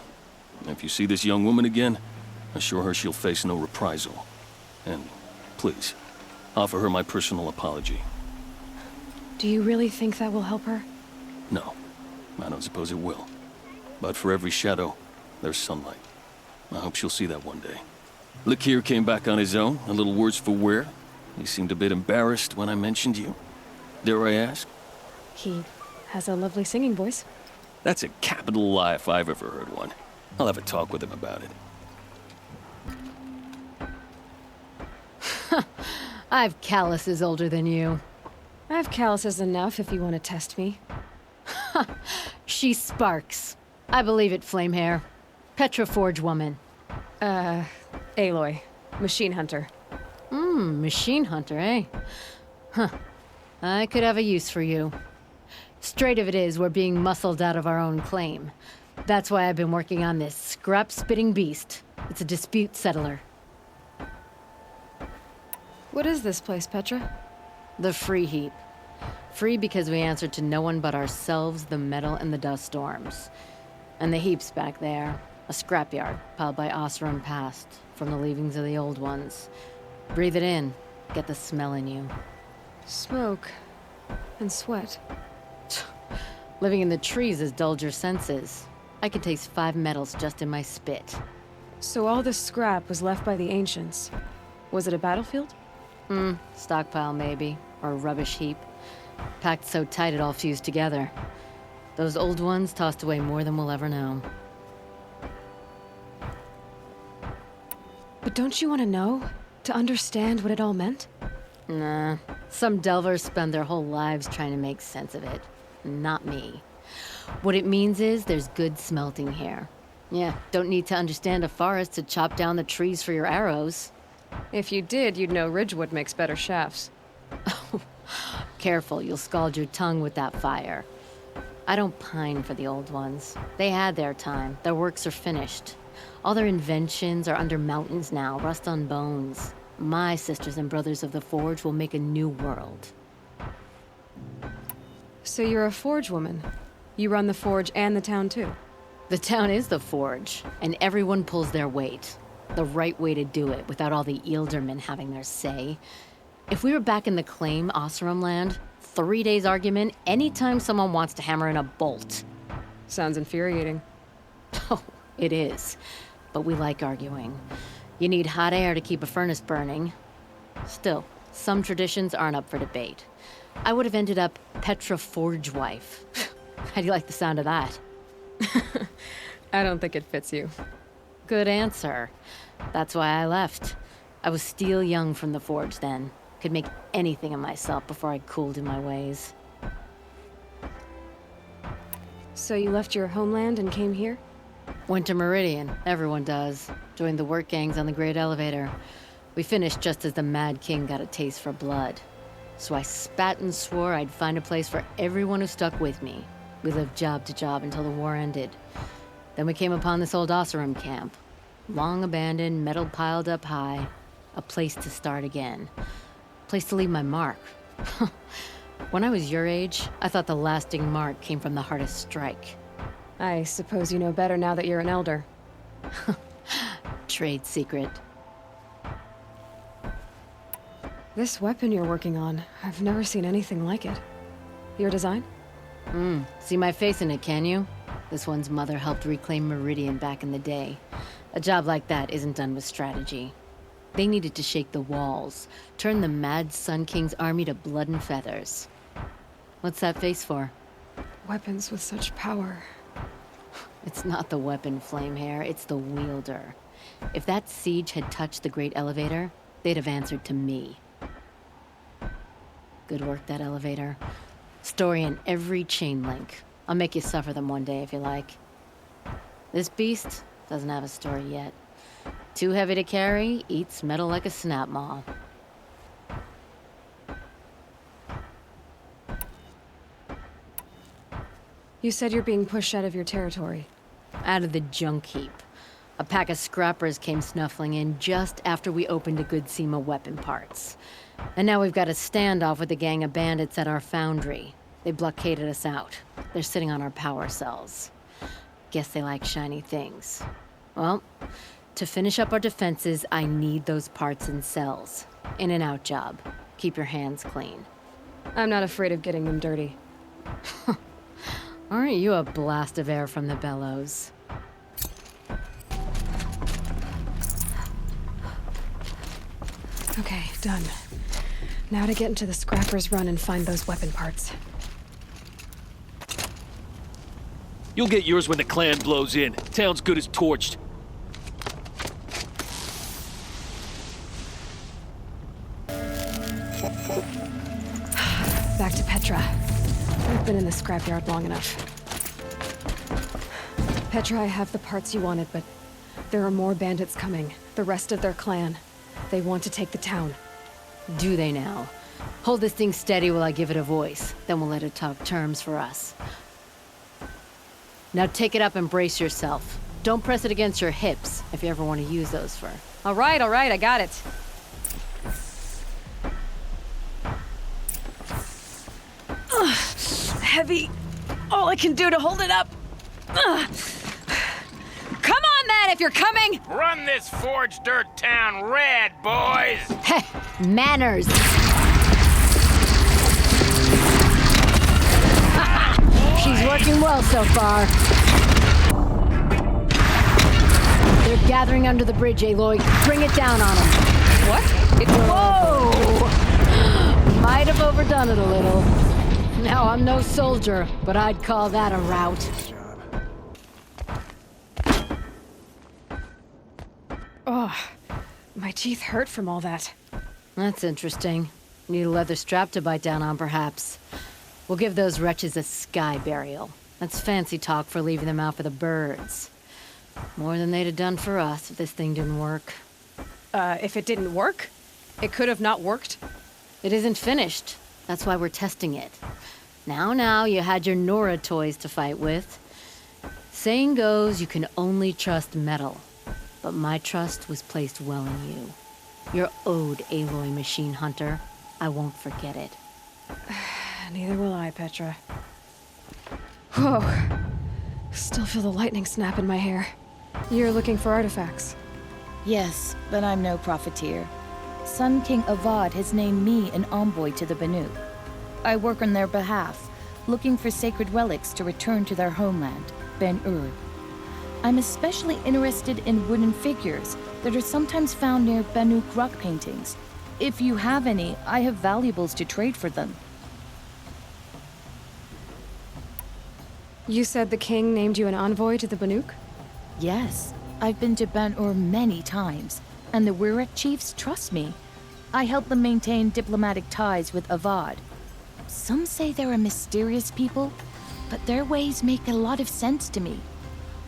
If you see this young woman again, assure her she'll face no reprisal. And please, offer her my personal apology. Do you really think that will help her? No, I don't suppose it will. But for every shadow, there's sunlight. I hope she'll see that one day. Ikrie came back on his own, a little worse for wear. He seemed a bit embarrassed when I mentioned you. Dare I ask? He has a lovely singing voice. That's a capital lie if I've ever heard one. I'll have a talk with him about it. I've calluses older than you. I have calluses enough if you want to test me. She sparks. I believe it, Flamehair. Petra Forge woman. Aloy. Machine hunter. Machine hunter, eh? Huh. I could have a use for you. Straight of it is, we're being muscled out of our own claim. That's why I've been working on this scrap-spitting beast. It's a dispute settler. What is this place, Petra? The Free Heap. Free because we answer to no one but ourselves, the metal, and the dust storms. And the heap's back there. A scrapyard, piled by Osram past, from the leavings of the old ones. Breathe it in. Get the smell in you. Smoke. And sweat. Living in the trees has dulled your senses. I can taste 5 metals just in my spit. So all this scrap was left by the ancients. Was it a battlefield? Stockpile maybe. Or a rubbish heap. Packed so tight it all fused together. Those old ones tossed away more than we'll ever know. But don't you want to know? To understand what it all meant? Nah. Some delvers spend their whole lives trying to make sense of it. Not me. What it means is there's good smelting here. Yeah, don't need to understand a forest to chop down the trees for your arrows. If you did, you'd know Ridgewood makes better shafts. Careful, you'll scald your tongue with that fire. I don't pine for the old ones. They had their time. Their works are finished. All their inventions are under mountains now, rust on bones. My sisters and brothers of the Forge will make a new world. So you're a Forge woman. You run the Forge and the town too. The town is the Forge, and everyone pulls their weight. The right way to do it, without all the Ealdormen having their say. If we were back in the claim, Osram land, 3 days argument anytime someone wants to hammer in a bolt. Sounds infuriating. Oh, it is. But we like arguing. You need hot air to keep a furnace burning. Still, some traditions aren't up for debate. I would have ended up Petra Forge wife. How do you like the sound of that? I don't think it fits you. Good answer. That's why I left. I was steel young from the Forge then. Could make anything of myself before I cooled in my ways. So you left your homeland and came here? Went to Meridian. Everyone does. Joined the work gangs on the Great Elevator. We finished just as the Mad King got a taste for blood. So I spat and swore I'd find a place for everyone who stuck with me. We lived job to job until the war ended. Then we came upon this old Osram camp. Long abandoned, metal piled up high. A place to start again. Place to leave my mark. When I was your age, I thought the lasting mark came from the hardest strike. I suppose you know better now that you're an elder. Trade secret. This weapon you're working on, I've never seen anything like it. Your design? See my face in it, can you? This one's mother helped reclaim Meridian back in the day. A job like that isn't done with strategy. They needed to shake the walls, turn the Mad Sun King's army to blood and feathers. What's that face for? Weapons with such power. It's not the weapon, Flamehair, it's the wielder. If that siege had touched the Great Elevator, they'd have answered to me. Good work, that elevator. Story in every chain link. I'll make you suffer them one day if you like. This beast doesn't have a story yet. Too heavy to carry, eats metal like a snap maw. You said you're being pushed out of your territory. Out of the junk heap. A pack of scrappers came snuffling in just after we opened a good seam of weapon parts. And now we've got a standoff with a gang of bandits at our foundry. They blockaded us out. They're sitting on our power cells. Guess they like shiny things. Well, to finish up our defenses, I need those parts in cells. In and out job. Keep your hands clean. I'm not afraid of getting them dirty. Aren't you a blast of air from the bellows? Okay, done. Now to get into the Scrapper's Run and find those weapon parts. You'll get yours when the clan blows in. Town's good as torched. Back to Petra. We've been in the scrapyard long enough. Petra, I have the parts you wanted, but there are more bandits coming. The rest of their clan. They want to take the town. Do they now? Hold this thing steady while I give it a voice. Then we'll let it talk terms for us. Now take it up and brace yourself. Don't press it against your hips if you ever want to use those for... All right, I got it. Ugh, heavy. All I can do to hold it up. Ugh. Come on, then, if you're coming! Run this forged dirt town red, boys! Heh, manners! She's working well so far. They're gathering under the bridge, Aloy. Bring it down on them. What? Whoa! Might have overdone it a little. Now, I'm no soldier, but I'd call that a rout. Oh, my teeth hurt from all that. That's interesting. Need a leather strap to bite down on, perhaps. We'll give those wretches a sky burial. That's fancy talk for leaving them out for the birds. More than they'd have done for us if this thing didn't work. If it didn't work? It could have not worked? It isn't finished. That's why we're testing it. Now, you had your Nora toys to fight with. Saying goes, you can only trust metal. But my trust was placed well in you. You're owed, Aloy Machine Hunter. I won't forget it. Neither will I, Petra. Whoa. Still feel the lightning snap in my hair. You're looking for artifacts. Yes, but I'm no profiteer. Sun King Avad has named me an envoy to the Banuk. I work on their behalf, looking for sacred relics to return to their homeland, Ben-Ur. I'm especially interested in wooden figures that are sometimes found near Banuk rock paintings. If you have any, I have valuables to trade for them. You said the king named you an envoy to the Banuk? Yes, I've been to Ben-Ur many times, and the Wirat chiefs trust me. I help them maintain diplomatic ties with Avad. Some say they're a mysterious people, but their ways make a lot of sense to me.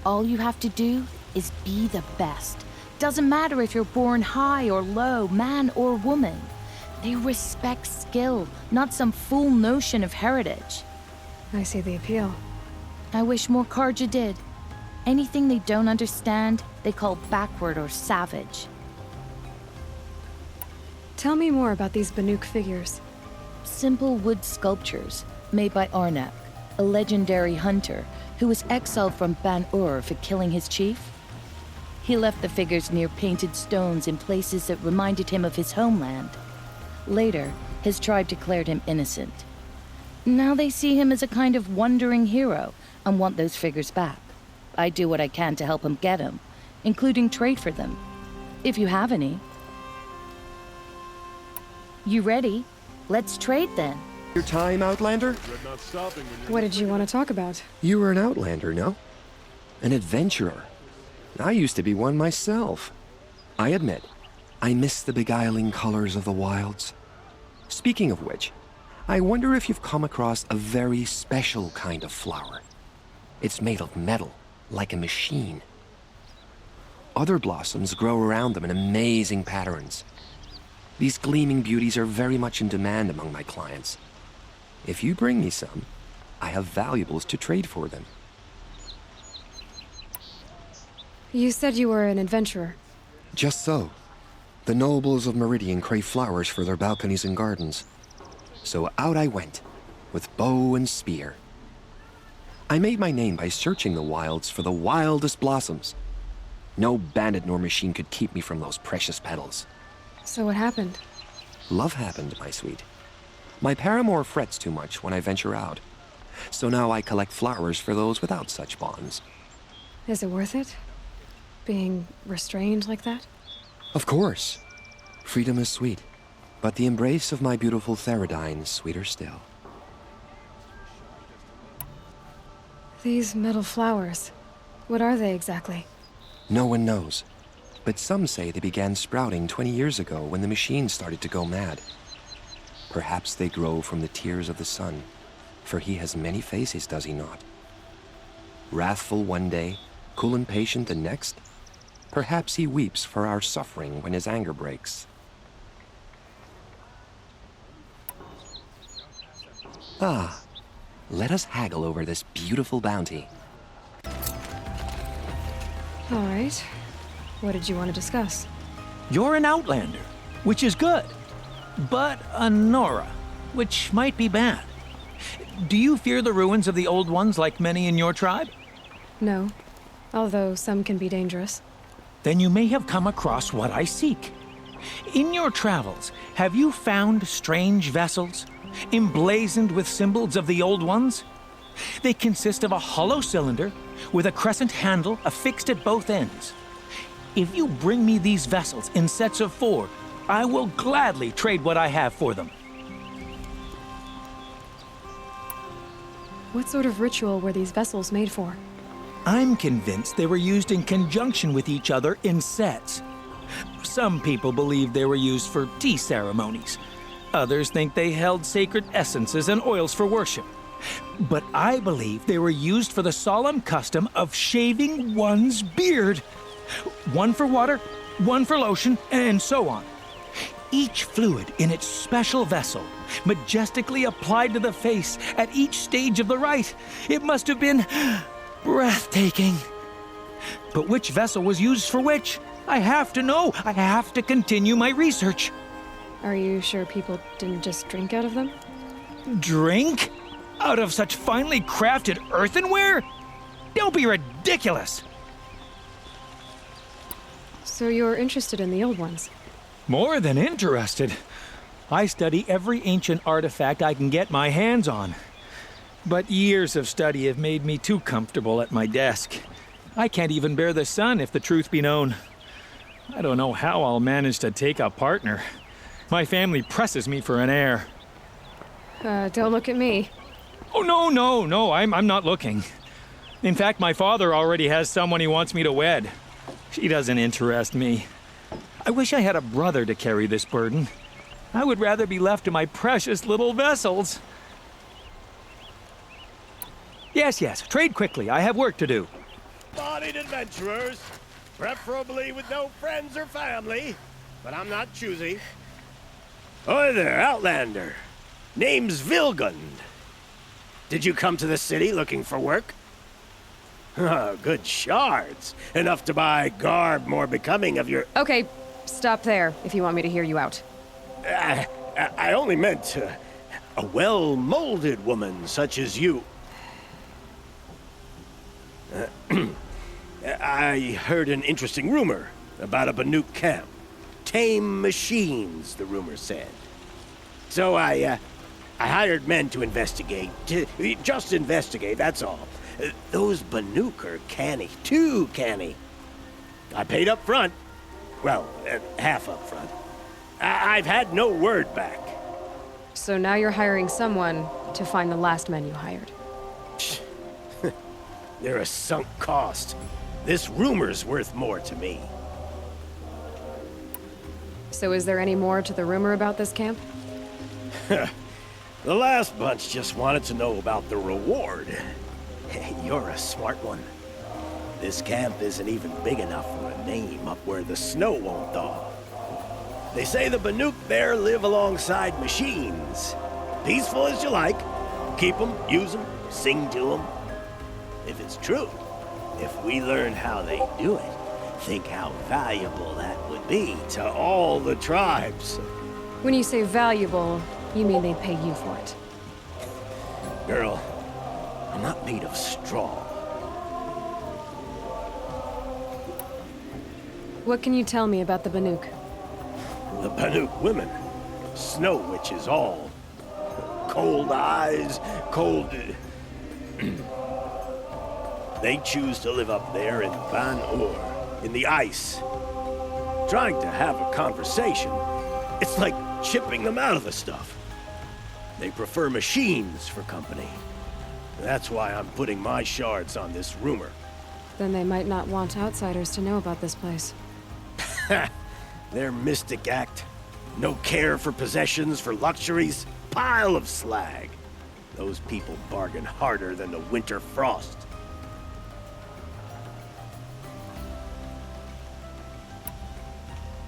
All you have to do is be the best. Doesn't matter if you're born high or low, man or woman. They respect skill, not some fool notion of heritage. I see the appeal. I wish more Karja did. Anything they don't understand, they call backward or savage. Tell me more about these Banuk figures. Simple wood sculptures made by Arnak, a legendary hunter who was exiled from Ban-Ur for killing his chief. He left the figures near painted stones in places that reminded him of his homeland. Later, his tribe declared him innocent. Now they see him as a kind of wandering hero and want those figures back. I do what I can to help him get them, including trade for them, if you have any. You ready? Let's trade then. Your time, Outlander? What did you want to talk about? You were an Outlander, no? An adventurer. I used to be one myself. I admit, I miss the beguiling colors of the wilds. Speaking of which, I wonder if you've come across a very special kind of flower. It's made of metal, like a machine. Other blossoms grow around them in amazing patterns. These gleaming beauties are very much in demand among my clients. If you bring me some, I have valuables to trade for them. You said you were an adventurer. Just so. The nobles of Meridian crave flowers for their balconies and gardens. So out I went, with bow and spear. I made my name by searching the wilds for the wildest blossoms. No bandit nor machine could keep me from those precious petals. So what happened? Love happened, my sweet. My paramour frets too much when I venture out. So now I collect flowers for those without such bonds. Is it worth it? Being restrained like that? Of course. Freedom is sweet, but the embrace of my beautiful Theridine is sweeter still. These metal flowers, what are they exactly? No one knows, but some say they began sprouting 20 years ago when the machines started to go mad. Perhaps they grow from the tears of the sun, for he has many faces, does he not? Wrathful one day, cool and patient the next. Perhaps he weeps for our suffering when his anger breaks. Ah, let us haggle over this beautiful bounty. All right. What did you want to discuss? You're an outlander, which is good. But a Nora, which might be bad. Do you fear the ruins of the Old Ones like many in your tribe? No, although some can be dangerous. Then you may have come across what I seek. In your travels, have you found strange vessels, emblazoned with symbols of the Old Ones? They consist of a hollow cylinder with a crescent handle affixed at both ends. If you bring me these vessels in sets of 4, I will gladly trade what I have for them. What sort of ritual were these vessels made for? I'm convinced they were used in conjunction with each other in sets. Some people believe they were used for tea ceremonies. Others think they held sacred essences and oils for worship. But I believe they were used for the solemn custom of shaving one's beard. One for water, one for lotion, and so on. Each fluid in its special vessel, majestically applied to the face at each stage of the rite. It must have been breathtaking. But which vessel was used for which? I have to know. I have to continue my research. Are you sure people didn't just drink out of them? Drink? Out of such finely crafted earthenware? Don't be ridiculous! So you're interested in the Old Ones? More than interested. I study every ancient artifact I can get my hands on. But years of study have made me too comfortable at my desk. I can't even bear the sun, if the truth be known. I don't know how I'll manage to take a partner. My family presses me for an heir. Don't look at me. Oh, no, I'm not looking. In fact, my father already has someone he wants me to wed. She doesn't interest me. I wish I had a brother to carry this burden. I would rather be left to my precious little vessels. Yes, trade quickly. I have work to do. Spotted adventurers, preferably with no friends or family, but I'm not choosy. Oi there, Outlander. Name's Vilgund. Did you come to the city looking for work? Oh, good shards. Enough to buy garb more becoming of your... Okay, stop there if you want me to hear you out. I only meant a well-molded woman such as you. I heard an interesting rumor about a Banuk camp. Tame machines, the rumor said. So I hired men to investigate. Just investigate, that's all. Those Banuk are canny, too canny. I paid up front. Well, half up front. I've had no word back. So now you're hiring someone to find the last men you hired. They're a sunk cost. This rumor's worth more to me. So is there any more to the rumor about this camp? The last bunch just wanted to know about the reward. Hey, you're a smart one. This camp isn't even big enough for a name up where the snow won't thaw. They say the Banuk there live alongside machines. Peaceful as you like. Keep them, use them, sing to them. If it's true, if we learn how they do it, think how valuable that would be to all the tribes. When you say valuable, you mean they'd pay you for it. Girl, I'm not made of straw. What can you tell me about the Banuk? The Banuk women. Snow witches all. Cold eyes, cold... They choose to live up there in Banuk, in the ice. Trying to have a conversation, it's like chipping them out of the stuff. They prefer machines for company. That's why I'm putting my shards on this rumor. Then they might not want outsiders to know about this place. Their mystic act. No care for possessions, for luxuries. Pile of slag. Those people bargain harder than the winter frost.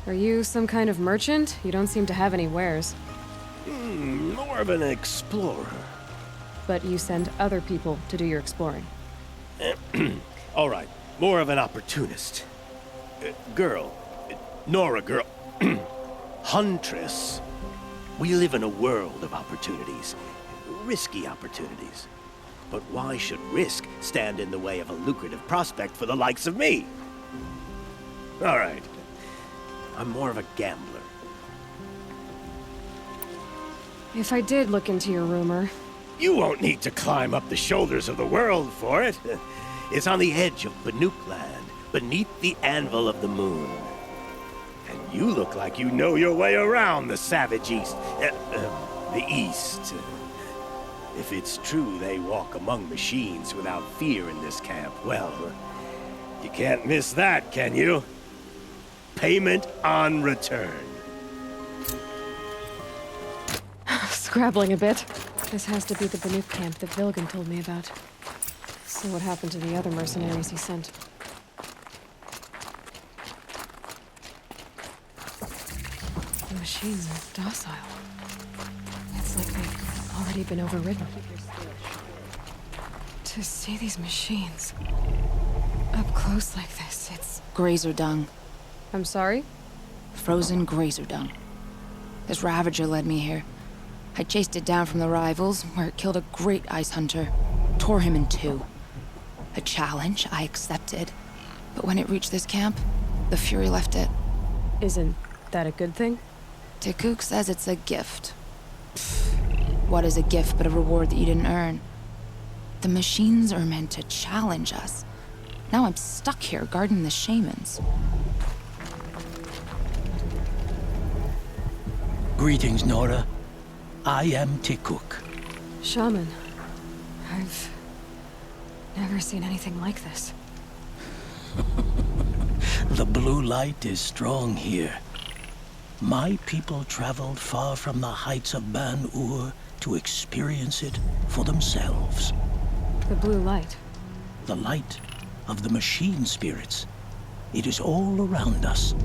Are you some kind of merchant? You don't seem to have any wares. More of an explorer. But you send other people to do your exploring. All right, more of an opportunist. Girl. Nora girl. Huntress. We live in a world of opportunities. Risky opportunities. But why should risk stand in the way of a lucrative prospect for the likes of me? All right. I'm more of a gambler. If I did look into your rumor... You won't need to climb up the shoulders of the world for it. It's on the edge of Banuk land, beneath the anvil of the moon. And you look like you know your way around the savage east. The east. If it's true they walk among machines without fear in this camp, well, you can't miss that, can you? Payment on return. Scrabbling a bit. This has to be the Banuk camp that Vilgan told me about. So what happened to the other mercenaries he sent? The machines are docile. It's like they've already been overridden. To see these machines up close like this, it's... Grazer dung. I'm sorry? Frozen grazer dung. This Ravager led me here. I chased it down from the rivals, where it killed a great ice hunter. Tore him in two. A challenge I accepted. But when it reached this camp, the Fury left it. Isn't that a good thing? Tikuk says it's a gift. Pfft. What is a gift but a reward that you didn't earn? The machines are meant to challenge us. Now I'm stuck here guarding the shamans. Greetings, Nora. I am Tikuk. Shaman. I've never seen anything like this. The blue light is strong here. My people traveled far from the heights of Ban-Ur to experience it for themselves. The blue light? The light of the machine spirits. It is all around us.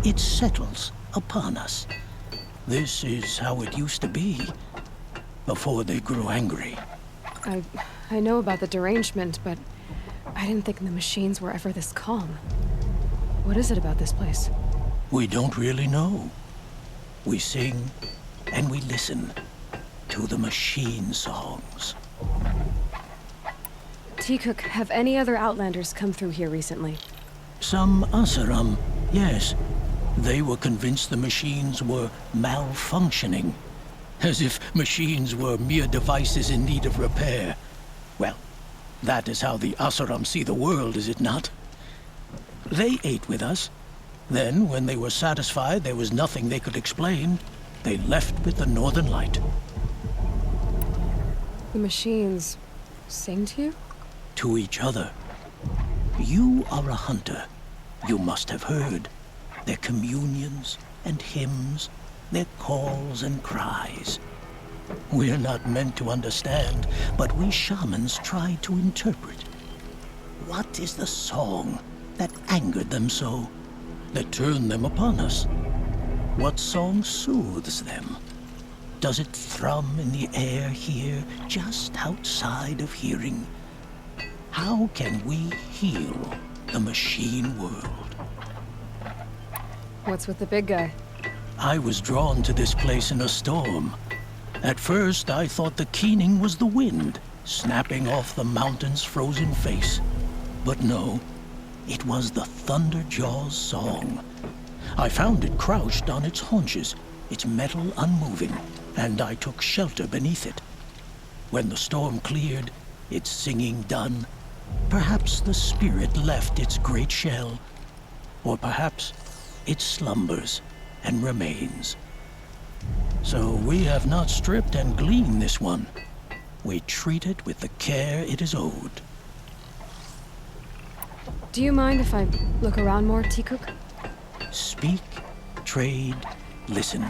It settles upon us. This is how it used to be, before they grew angry. I know about the derangement, but I didn't think the machines were ever this calm. What is it about this place? We don't really know. We sing and we listen to the machine songs. Tikuk, have any other Outlanders come through here recently? Some Asaram, yes. They were convinced the machines were malfunctioning. As if machines were mere devices in need of repair. Well, that is how the Asaram see the world, is it not? They ate with us. Then, when they were satisfied there was nothing they could explain, they left with the Northern Light. The machines sing to you? To each other. You are a hunter. You must have heard. Their communions and hymns, their calls and cries. We're not meant to understand, but we shamans try to interpret. What is the song that angered them so, that turned them upon us? What song soothes them? Does it thrum in the air here, just outside of hearing? How can we heal the machine world? What's with the big guy? I was drawn to this place in a storm. At first, I thought the keening was the wind, snapping off the mountain's frozen face. But no, it was the Thunderjaw's song. I found it crouched on its haunches, its metal unmoving, and I took shelter beneath it. When the storm cleared, its singing done, perhaps the spirit left its great shell, or perhaps it slumbers and remains. So we have not stripped and gleaned this one. We treat it with the care it is owed. Do you mind if I look around more, T-Cook? Speak, trade, listen.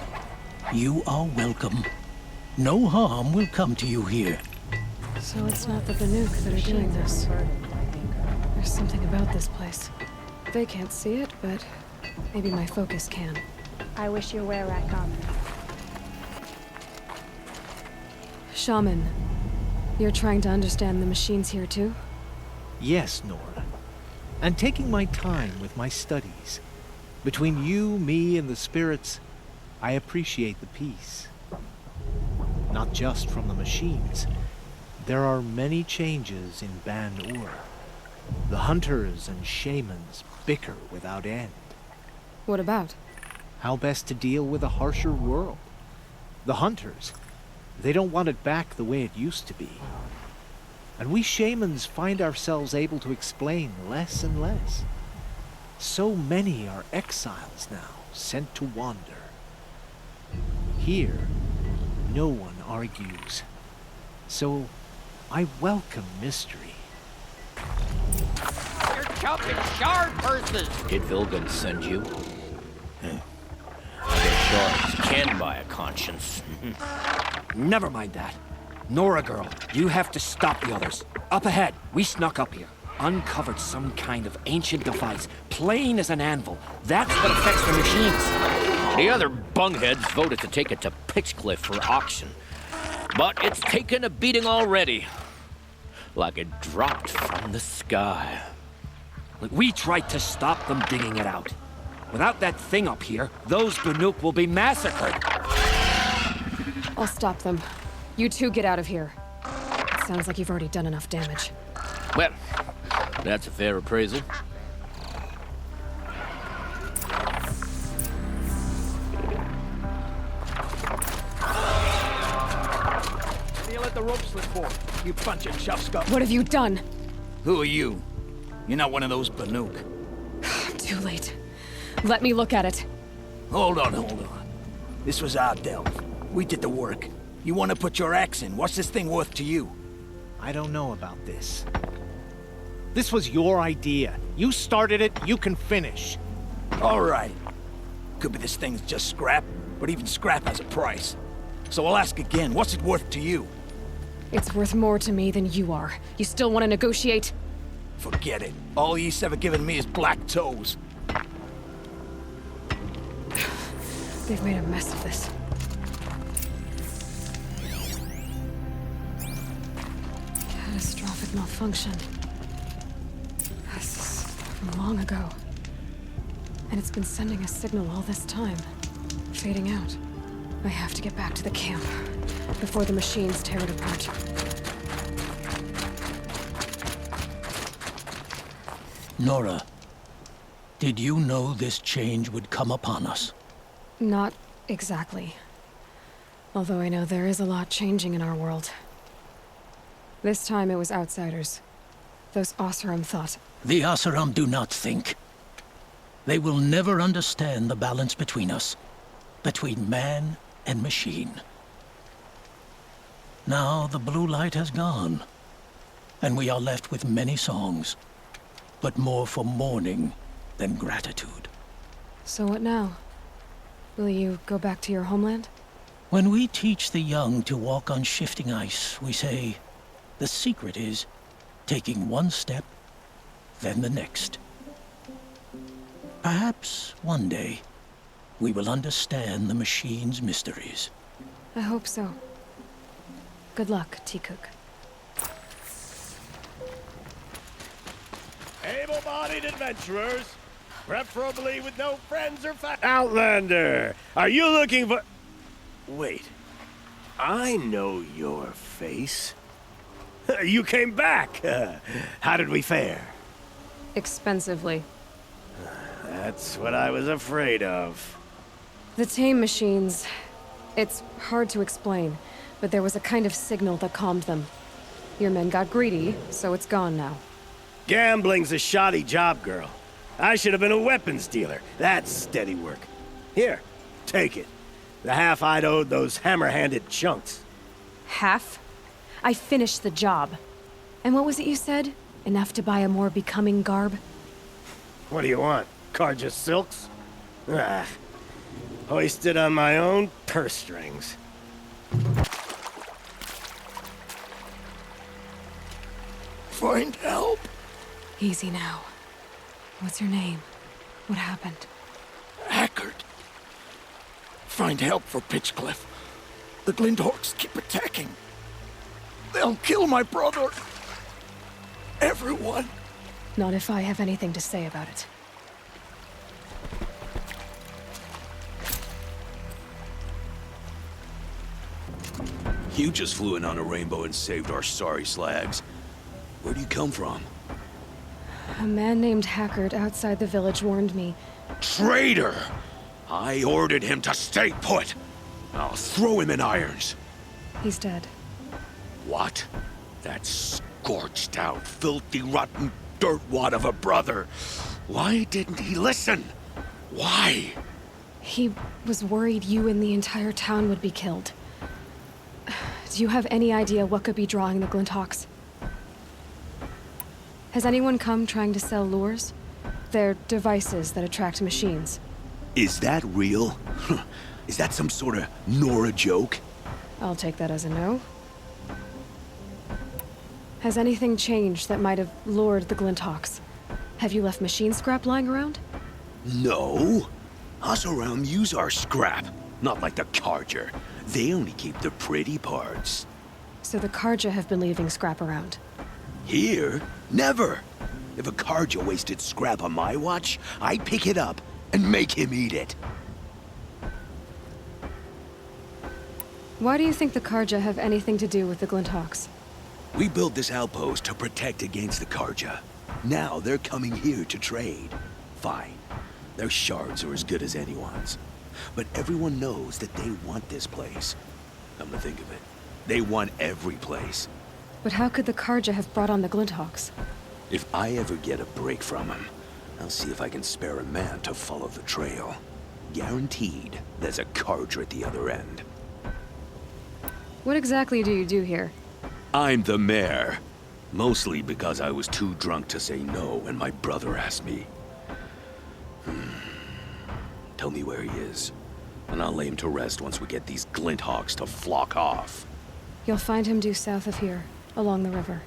You are welcome. No harm will come to you here. So it's not the Banuk that are doing this. There's something about this place. They can't see it, but maybe my focus can. I wish you were Ratcom. Shaman, you're trying to understand the machines here too? Yes, Nora. And taking my time with my studies. Between you, me, and the spirits, I appreciate the peace. Not just from the machines. There are many changes in Banuk. The hunters and shamans bicker without end. What about? How best to deal with a harsher world. The hunters, they don't want it back the way it used to be. And we shamans find ourselves able to explain less and less. So many are exiles now, sent to wander. Here, no one argues. So, I welcome mystery. You're chopping shard purses! Did Vilgan send you? I guess shards can buy a conscience. Never mind that. Nora girl, you have to stop the others. Up ahead, we snuck up here. Uncovered some kind of ancient device, plain as an anvil. That's what affects the machines. The other bungheads voted to take it to Pitchcliff for auction. But it's taken a beating already. Like it dropped from the sky. We tried to stop them digging it out. Without that thing up here, those Banuk will be massacred. I'll stop them. You two get out of here. It sounds like you've already done enough damage. Well, that's a fair appraisal. You let the rope slip for? You bunch of chuff scuff. What have you done? Who are you? You're not one of those Banuk. Too late. Let me look at it. Hold on. This was our delve. We did the work. You want to put your axe in? What's this thing worth to you? I don't know about this. This was your idea. You started it, you can finish. All right. Could be this thing's just scrap, but even scrap has a price. So I'll ask again, what's it worth to you? It's worth more to me than you are. You still want to negotiate? Forget it. All Yeast's ever given me is black toes. They've made a mess of this. Catastrophic malfunction. This is from long ago. And it's been sending a signal all this time. Fading out. I have to get back to the camp before the machines tear it apart. Nora, did you know this change would come upon us? Not exactly. Although I know there is a lot changing in our world. This time it was outsiders. Those Oseram thought. The Oseram do not think. They will never understand the balance between us. Between man and machine. Now the blue light has gone. And we are left with many songs. But more for mourning than gratitude. So what now? Will you go back to your homeland? When we teach the young to walk on shifting ice, we say, the secret is taking one step, then the next. Perhaps one day, we will understand the machine's mysteries. I hope so. Good luck, T-Cook. Able-bodied adventurers, preferably with no friends or Outlander, are you looking for... Wait, I know your face. You came back. How did we fare? Expensively. That's what I was afraid of. The tame machines. It's hard to explain, but there was a kind of signal that calmed them. Your men got greedy, so it's gone now. Gambling's a shoddy job, girl. I should have been a weapons dealer. That's steady work. Here, take it. The half I'd owed those hammer-handed chunks. Half? I finished the job. And what was it you said? Enough to buy a more becoming garb? What do you want? Carja silks? Ah, hoisted on my own purse strings. Find help. Easy now. What's your name? What happened? Hackard. Find help for Pitchcliff. The Glinthawks keep attacking. They'll kill my brother. Everyone. Not if I have anything to say about it. You just flew in on a rainbow and saved our sorry slags. Where do you come from? A man named Hackard outside the village warned me. Traitor! I ordered him to stay put. I'll throw him in irons. He's dead. What? That scorched out, filthy, rotten dirtwad of a brother. Why didn't he listen? Why? He was worried you and the entire town would be killed. Do you have any idea what could be drawing the Glinthawks? Has anyone come trying to sell lures? They're devices that attract machines. Is that real? Is that some sort of Nora joke? I'll take that as a no. Has anything changed that might have lured the Glinthawks? Have you left machine scrap lying around? No. Us around use our scrap. Not like the Carja. They only keep the pretty parts. So the Carja have been leaving scrap around? Here? Never. If a Carja wasted scrap on my watch, I'd pick it up and make him eat it. Why do you think the Carja have anything to do with the Glinthawks? We built this outpost to protect against the Carja. Now they're coming here to trade. Fine. Their shards are as good as anyone's. But everyone knows that they want this place. Come to think of it, they want every place. But how could the Carja have brought on the Glinthawks? If I ever get a break from them, I'll see if I can spare a man to follow the trail. Guaranteed, there's a Carja at the other end. What exactly do you do here? I'm the mayor. Mostly because I was too drunk to say no when my brother asked me. Tell me where he is, and I'll lay him to rest once we get these Glinthawks to flock off. You'll find him due south of here, along the river.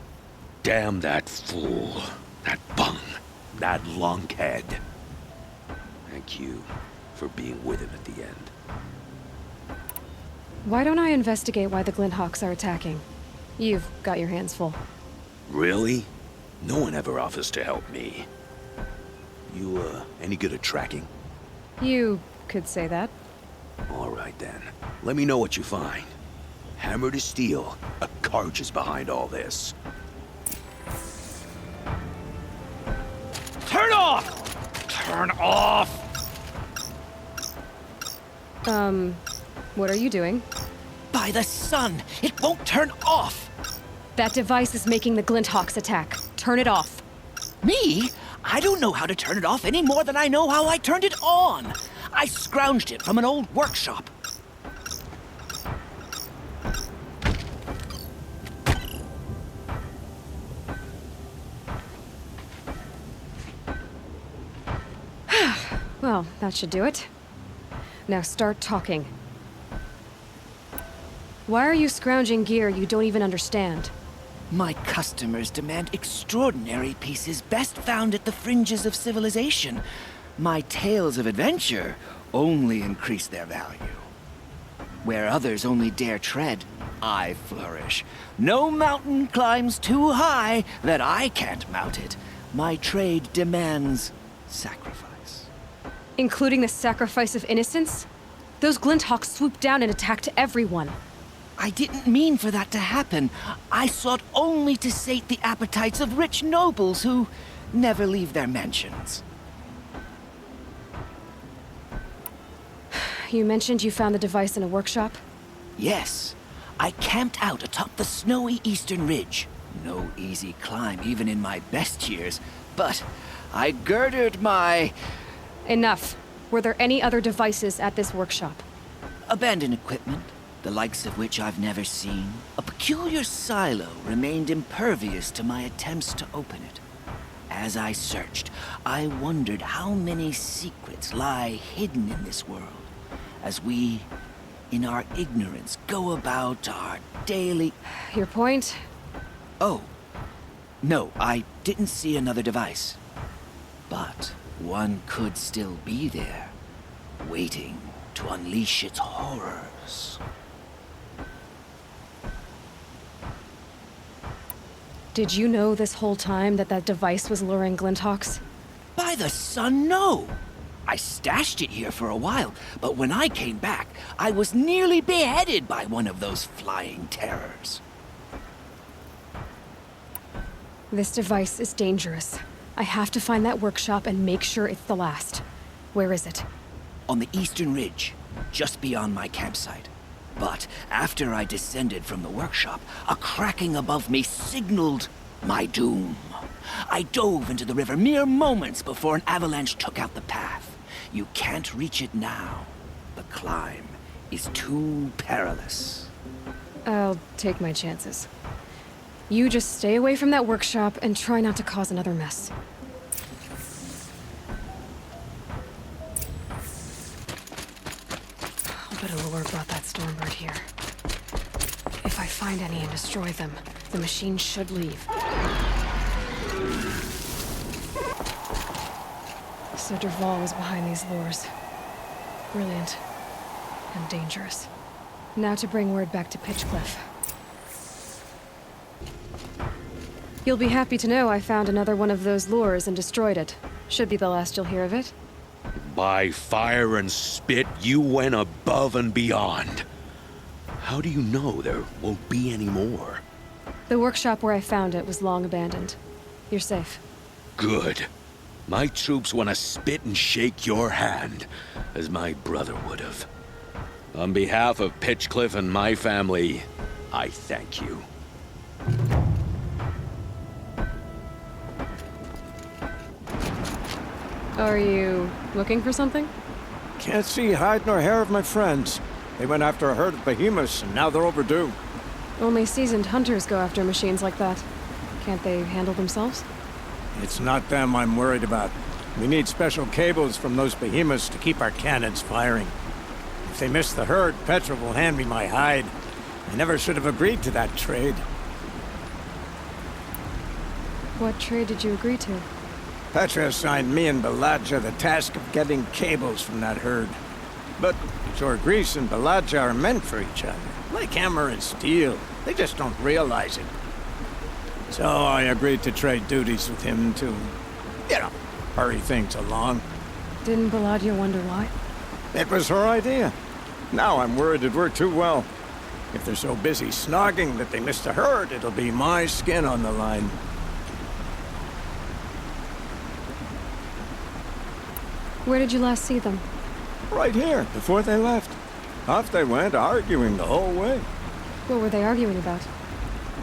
Damn that fool. That bung. That lunkhead. Thank you for being with him at the end. Why don't I investigate why the Glinthawks are attacking? You've got your hands full. Really? No one ever offers to help me. You, any good at tracking? You could say that. All right, then. Let me know what you find. Hammer to steel, a Carja's behind all this. Turn off! Turn off! What are you doing? By the sun! It won't turn off! That device is making the Glinthawks attack. Turn it off. Me? I don't know how to turn it off any more than I know how I turned it on. I scrounged it from an old workshop. Well, that should do it. Now start talking. Why are you scrounging gear you don't even understand? My customers demand extraordinary pieces best found at the fringes of civilization. My tales of adventure only increase their value. Where others only dare tread, I flourish. No mountain climbs too high that I can't mount it. My trade demands sacrifice. Including the sacrifice of innocence? Those Glinthawks swooped down and attacked everyone. I didn't mean for that to happen. I sought only to sate the appetites of rich nobles who never leave their mansions. You mentioned you found the device in a workshop? Yes. I camped out atop the snowy eastern ridge. No easy climb, even in my best years. But I girded my... Enough. Were there any other devices at this workshop? Abandoned equipment, the likes of which I've never seen. A peculiar silo remained impervious to my attempts to open it. As I searched, I wondered how many secrets lie hidden in this world, as we, in our ignorance, go about our daily... Your point? Oh. No, I didn't see another device. But one could still be there, waiting to unleash its horrors. Did you know this whole time that that device was luring Glinthawks? By the sun, no! I stashed it here for a while, but when I came back, I was nearly beheaded by one of those flying terrors. This device is dangerous. I have to find that workshop and make sure it's the last. Where is it? On the eastern ridge, just beyond my campsite. But after I descended from the workshop, a cracking above me signaled my doom. I dove into the river mere moments before an avalanche took out the path. You can't reach it now. The climb is too perilous. I'll take my chances. You just stay away from that workshop and try not to cause another mess. I'll bet Allure brought that Stormbird here. If I find any and destroy them, the machine should leave. So Dervahl was behind these lures. Brilliant. And dangerous. Now to bring word back to Pitchcliff. You'll be happy to know I found another one of those lures and destroyed it. Should be the last you'll hear of it. By fire and spit, you went above and beyond. How do you know there won't be any more? The workshop where I found it was long abandoned. You're safe. Good. My troops want to spit and shake your hand, as my brother would have. On behalf of Pitchcliff and my family, I thank you. Are you looking for something? Can't see hide nor hair of my friends. They went after a herd of behemoths, and now they're overdue. Only seasoned hunters go after machines like that. Can't they handle themselves? It's not them I'm worried about. We need special cables from those behemoths to keep our cannons firing. If they miss the herd, Petra will hand me my hide. I never should have agreed to that trade. What trade did you agree to? Petra assigned me and Baladja the task of getting cables from that herd. But Jorgris and Baladja are meant for each other, like hammer and steel. They just don't realize it. So I agreed to trade duties with him to, hurry things along. Didn't Baladja wonder why? It was her idea. Now I'm worried it worked too well. If they're so busy snogging that they miss the herd, it'll be my skin on the line. Where did you last see them? Right here, before they left. Off they went, arguing the whole way. What were they arguing about?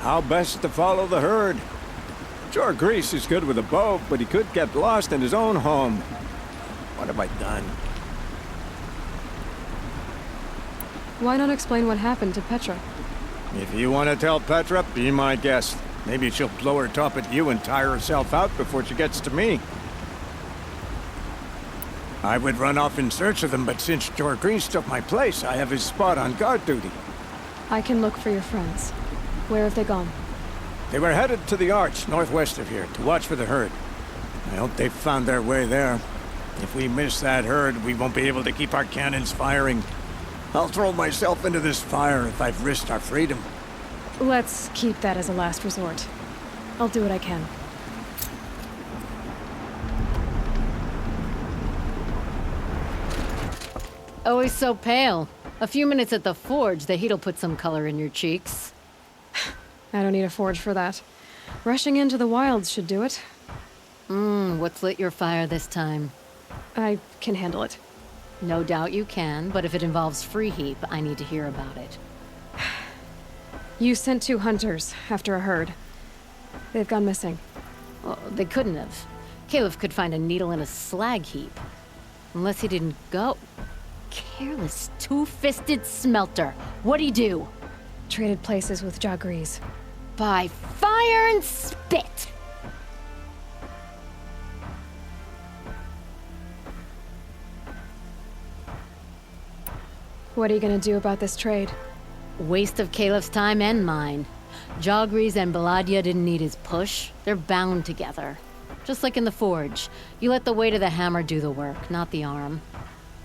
How best to follow the herd. Jorgris is good with a bow, but he could get lost in his own home. What have I done? Why not explain what happened to Petra? If you want to tell Petra, be my guest. Maybe she'll blow her top at you and tire herself out before she gets to me. I would run off in search of them, but since Jorgris took my place, I have his spot on guard duty. I can look for your friends. Where have they gone? They were headed to the arch northwest of here to watch for the herd. I hope they found their way there. If we miss that herd, we won't be able to keep our cannons firing. I'll throw myself into this fire if I've risked our freedom. Let's keep that as a last resort. I'll do what I can. Always so pale. A few minutes at the forge, the heat'll put some color in your cheeks. I don't need a forge for that. Rushing into the wilds should do it. What's lit your fire this time? I can handle it. No doubt you can, but if it involves free heap, I need to hear about it. You sent 2 hunters after a herd. They've gone missing. Well, they couldn't have. Caleb could find a needle in a slag heap. Unless he didn't go. Careless, two-fisted smelter. What'd he do? Traded places with Jagrees. By fire and spit! What are you gonna do about this trade? Waste of Caleb's time and mine. Jagrees and Baladia didn't need his push. They're bound together. Just like in the forge. You let the weight of the hammer do the work, not the arm.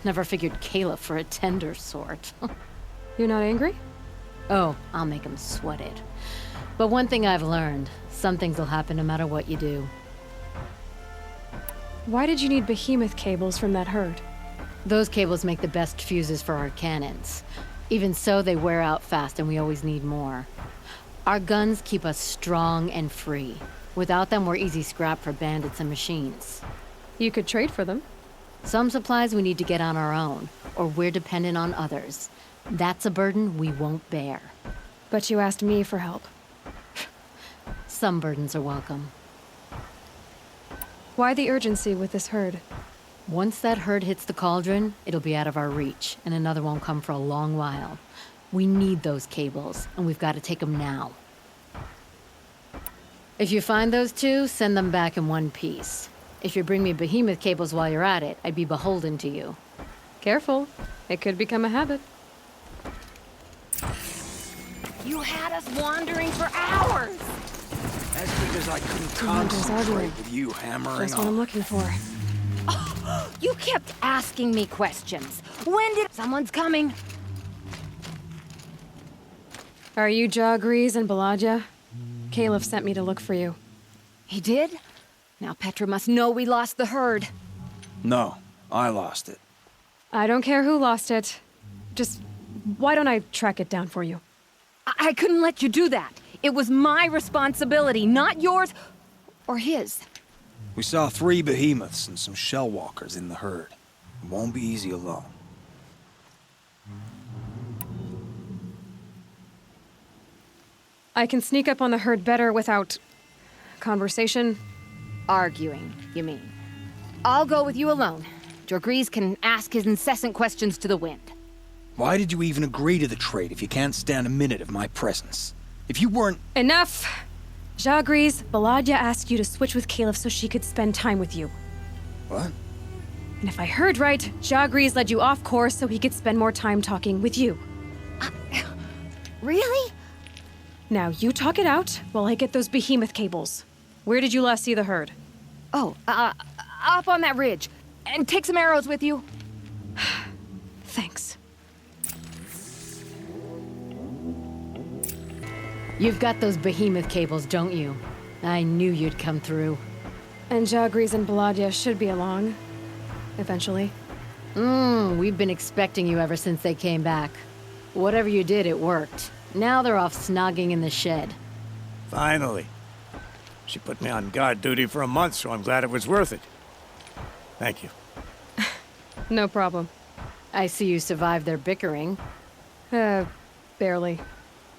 Never figured Caleb for a tender sort. You're not angry? Oh, I'll make him sweat it. But one thing I've learned, some things will happen no matter what you do. Why did you need behemoth cables from that herd? Those cables make the best fuses for our cannons. Even so, they wear out fast and we always need more. Our guns keep us strong and free. Without them, we're easy scrap for bandits and machines. You could trade for them. Some supplies we need to get on our own, or we're dependent on others. That's a burden we won't bear. But you asked me for help. Some burdens are welcome. Why the urgency with this herd? Once that herd hits the cauldron, it'll be out of our reach, and another won't come for a long while. We need those cables, and we've got to take them now. If you find those 2, send them back in one piece. If you bring me behemoth cables while you're at it, I'd be beholden to you. Careful. It could become a habit. You had us wandering for hours! That's because I couldn't concentrate with you hammering That's what I'm looking for. Oh, you kept asking me questions. When did... Someone's coming. Are you Jagrees and Baladia? Caleb sent me to look for you. He did? Now Petra must know we lost the herd. No, I lost it. I don't care who lost it. Just, why don't I track it down for you? I couldn't let you do that. It was my responsibility, not yours or his. We saw 3 behemoths and some shell walkers in the herd. It won't be easy alone. I can sneak up on the herd better without... conversation? Arguing, you mean. I'll go with you alone. Jagrees can ask his incessant questions to the wind. Why did you even agree to the trade if you can't stand a minute of my presence? If you weren't... Enough! Jagrees, Baladia asked you to switch with Caleb so she could spend time with you. What? And if I heard right, Jagrees led you off course so he could spend more time talking with you. Really? Now you talk it out while I get those behemoth cables. Where did you last see the herd? Oh, up on that ridge. And take some arrows with you. Thanks. You've got those behemoth cables, don't you? I knew you'd come through. And Jagrees and Baladia should be along. Eventually. We've been expecting you ever since they came back. Whatever you did, it worked. Now they're off snogging in the shed. Finally. She put me on guard duty for a month, so I'm glad it was worth it. Thank you. No problem. I see you survived their bickering. Barely.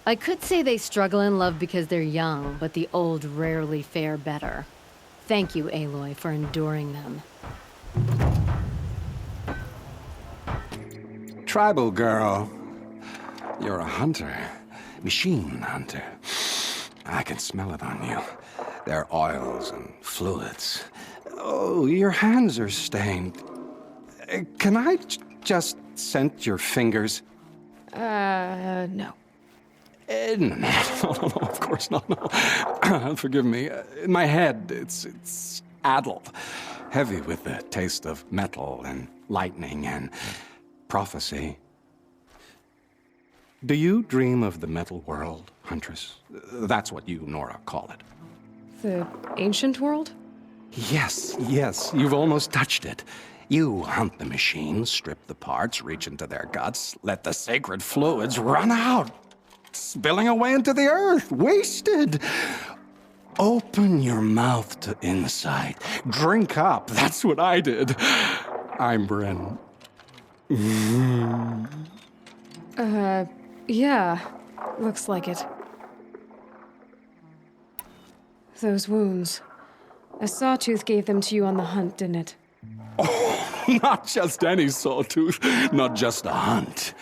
I could say they struggle in love because they're young, but the old rarely fare better. Thank you, Aloy, for enduring them. Tribal girl. You're a hunter. Machine hunter. I can smell it on you. Their oils and fluids. Oh, your hands are stained. Can I just scent your fingers? No. No, of course not, no. Forgive me. My head, it's addled. Heavy with the taste of metal and lightning and prophecy. Do you dream of the metal world, Huntress? That's what you, Nora, call it. The ancient world? Yes, you've almost touched it. You hunt the machines, strip the parts, reach into their guts, let the sacred fluids run out, spilling away into the earth, wasted. Open your mouth to insight. Drink up. That's what I did. I'm Bryn. Yeah. Looks like it. Those wounds. A sawtooth gave them to you on the hunt, didn't it? Oh, not just any sawtooth. Not just a hunt.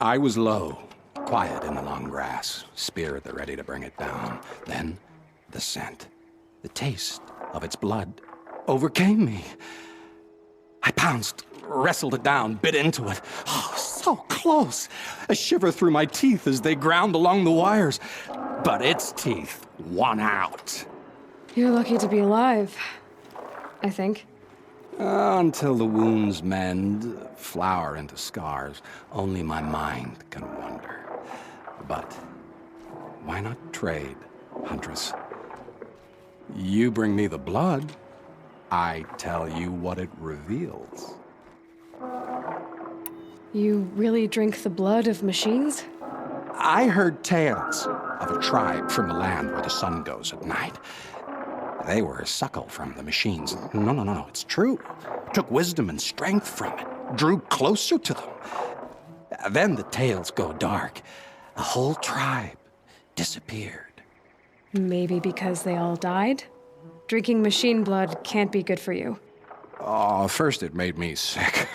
I was low, quiet in the long grass, spear at the ready to bring it down. Then, the scent, the taste of its blood overcame me. I pounced, wrestled it down, bit into it. Oh, so close. A shiver through my teeth as they ground along the wires. But its teeth won out. You're lucky to be alive, I think. Until the wounds mend, flower into scars, only my mind can wonder. But why not trade, Huntress? You bring me the blood, I tell you what it reveals. You really drink the blood of machines? I heard tales of a tribe from the land where the sun goes at night. They were a suckle from the machines. No, it's true. Took wisdom and strength from it. Drew closer to them. Then the tales go dark. A whole tribe disappeared. Maybe because they all died? Drinking machine blood can't be good for you. Oh, first it made me sick.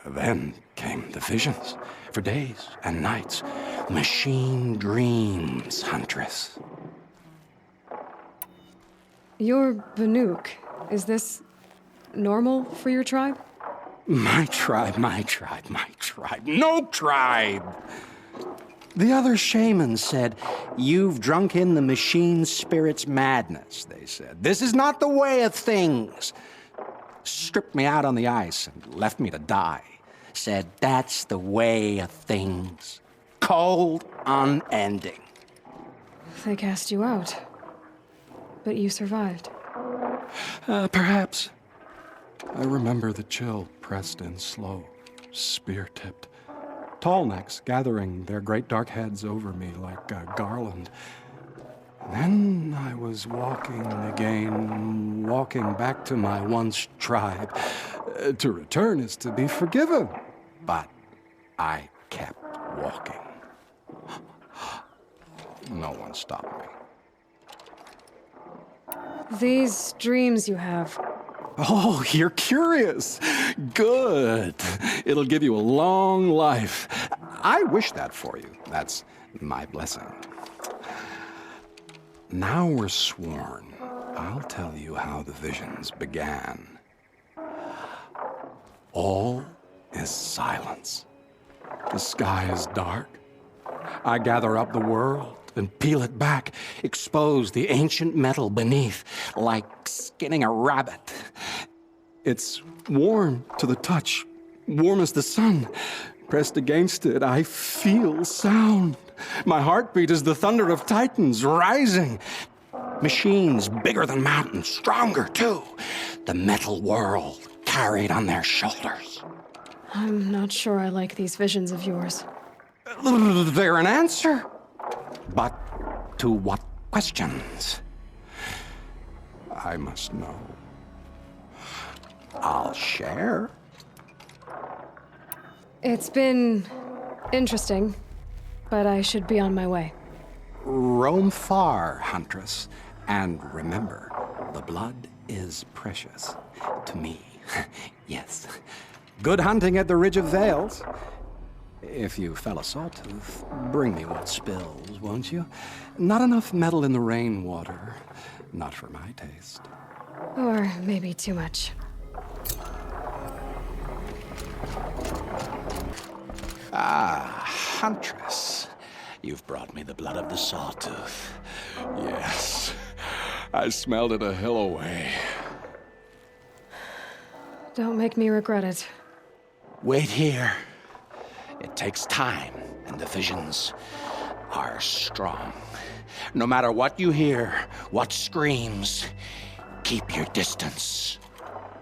Then came the visions. For days and nights. Machine dreams, Huntress. You're Banuk. Is this normal for your tribe? My tribe. No tribe! The other shamans said, "You've drunk in the machine spirit's madness," they said. "This is not the way of things." Stripped me out on the ice and left me to die. Said, "That's the way of things. Cold, unending." They cast you out. But you survived. Perhaps. I remember the chill pressed in slow, spear-tipped. Tall necks gathering their great dark heads over me like a garland. Then I was walking again, walking back to my once tribe. To return is to be forgiven. But I kept walking. No one stopped me. These dreams you have. Oh, you're curious. Good. It'll give you a long life. I wish that for you. That's my blessing. Now we're sworn. I'll tell you how the visions began. All is silence. The sky is dark. I gather up the world and peel it back, expose the ancient metal beneath, like skinning a rabbit. It's warm to the touch, warm as the sun. Pressed against it, I feel sound. My heartbeat is the thunder of titans rising. Machines bigger than mountains, stronger too. The metal world carried on their shoulders. I'm not sure I like these visions of yours. They're an answer. But to what questions? I must know. I'll share. It's been interesting, but I should be on my way. Roam far, Huntress, and remember, the blood is precious to me. Yes. Good hunting at the Ridge of Vales. If you fell a sawtooth, bring me what spills, won't you? Not enough metal in the rainwater. Not for my taste. Or maybe too much. Ah, Huntress. You've brought me the blood of the Sawtooth. Yes, I smelled it a hill away. Don't make me regret it. Wait here. It takes time, and the visions are strong. No matter what you hear, what screams, keep your distance.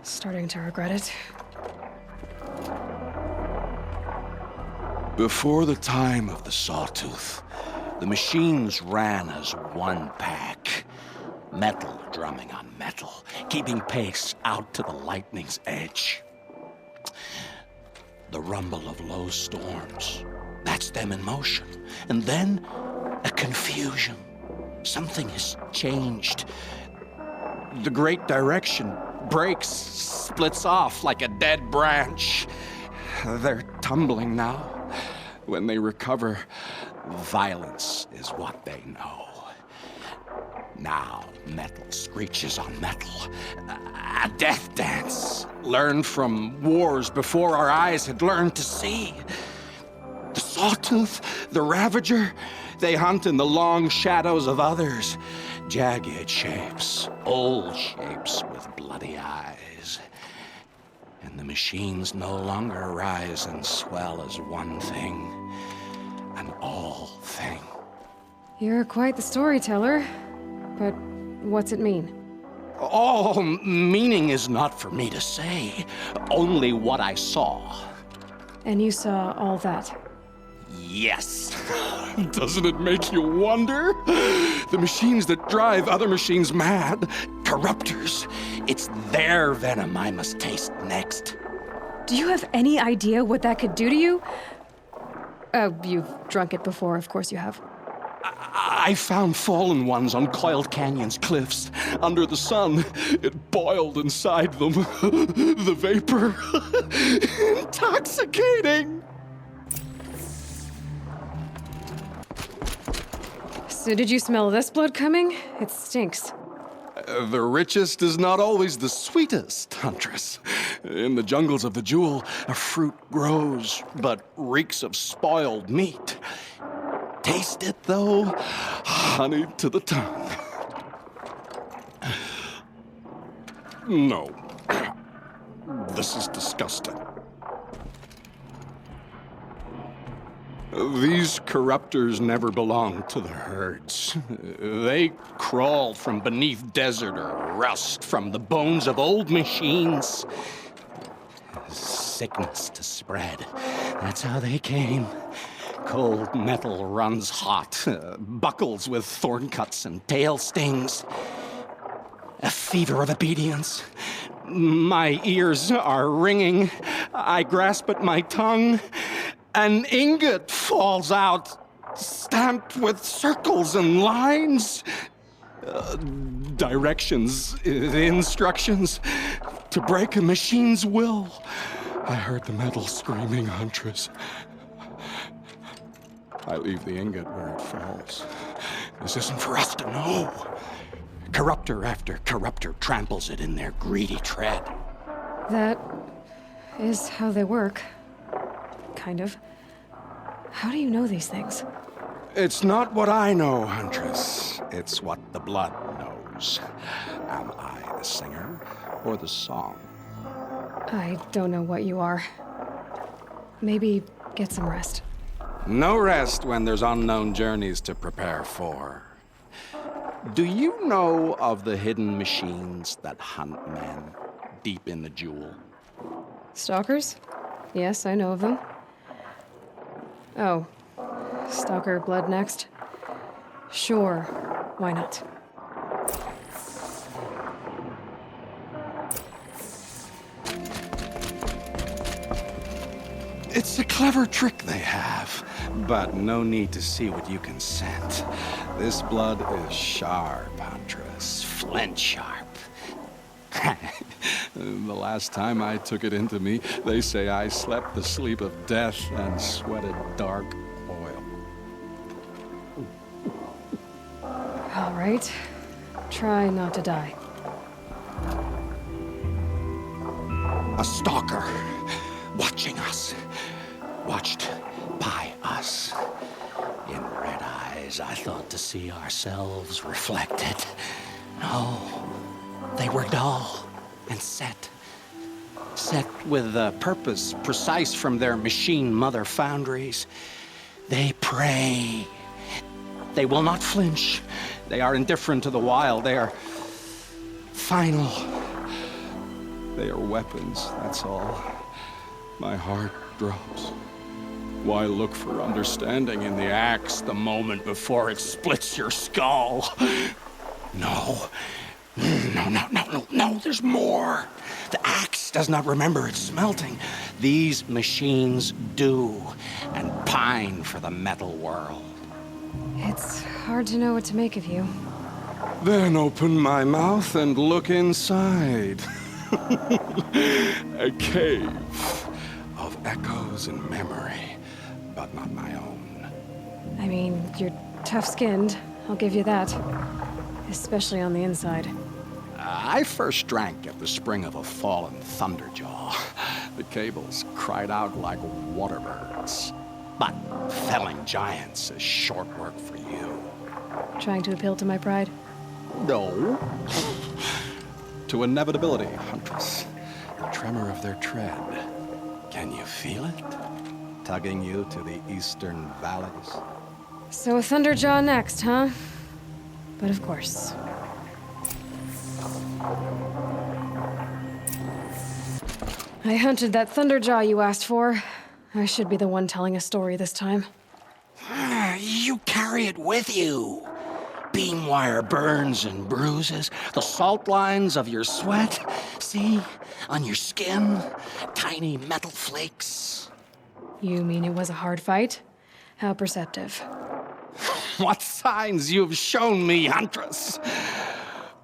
Starting to regret it. Before the time of the Sawtooth, the machines ran as one pack. Metal drumming on metal, keeping pace out to the lightning's edge. The rumble of low storms, that's them in motion. And then, a confusion. Something has changed. The great direction breaks, splits off like a dead branch. They're tumbling now. When they recover, violence is what they know. Now, metal screeches on metal. A death dance, learned from wars before our eyes had learned to see. The Sawtooth, the Ravager, they hunt in the long shadows of others. Jagged shapes, old shapes with bloody eyes. And the machines no longer rise and swell as one thing, an all thing. You're quite the storyteller. But what's it mean? Oh, meaning is not for me to say. Only what I saw. And you saw all that? Yes. Doesn't it make you wonder? The machines that drive other machines mad. Corruptors. It's their venom I must taste next. Do you have any idea what that could do to you? Oh, you've drunk it before, of course you have. I found fallen ones on Coiled Canyon's cliffs. Under the sun, it boiled inside them. The vapor. Intoxicating. So did you smell this blood coming? It stinks. The richest is not always the sweetest, Huntress. In the jungles of the Jewel, a fruit grows, but reeks of spoiled meat. Taste it, though, honey to the tongue. No. This is disgusting. These corruptors never belonged to the herds. They crawled from beneath desert or rust, from the bones of old machines. Sickness to spread. That's how they came. Cold metal runs hot, buckles with thorn cuts and tail stings. A fever of obedience. My ears are ringing. I grasp at my tongue. An ingot falls out, stamped with circles and lines. Directions, instructions to break a machine's will. I heard the metal screaming, Huntress. I leave the ingot where it falls. This isn't for us to know. Corruptor after corruptor tramples it in their greedy tread. That is how they work. Kind of. How do you know these things? It's not what I know, Huntress. It's what the blood knows. Am I the singer or the song? I don't know what you are. Maybe get some rest. No rest when there's unknown journeys to prepare for. Do you know of the hidden machines that hunt men deep in the Jewel? Stalkers? Yes, I know of them. Oh, Stalker blood next? Sure, why not? It's a clever trick they have, but no need to see what you can scent. This blood is sharp, Huntress, flint sharp. The last time I took it into me, they say I slept the sleep of death and sweated dark oil. All right. Try not to die. A stalker, watching us. Watched by us. In red eyes, I thought to see ourselves reflected. No, they were dull and set. Set with a purpose precise from their machine mother foundries. They prey. They will not flinch. They are indifferent to the wild. They are final. They are weapons, that's all. My heart drops. Why look for understanding in the axe the moment before it splits your skull? No. No, there's more. The axe does not remember its smelting. These machines do, and pine for the metal world. It's hard to know what to make of you. Then open my mouth and look inside. A cave of echoes and memory, but not my own. I mean, you're tough-skinned. I'll give you that. Especially on the inside. I first drank at the spring of a fallen thunderjaw. The cables cried out like waterbirds. But felling giants is short work for you. Trying to appeal to my pride? No. To inevitability, Huntress. The tremor of their tread. Can you feel it? Tugging you to the eastern valleys? So a Thunderjaw next, huh? But of course. I hunted that Thunderjaw you asked for. I should be the one telling a story this time. You carry it with you. Beam wire burns and bruises, the salt lines of your sweat. See? On your skin, tiny metal flakes. You mean it was a hard fight? How perceptive. What signs you've shown me, Huntress.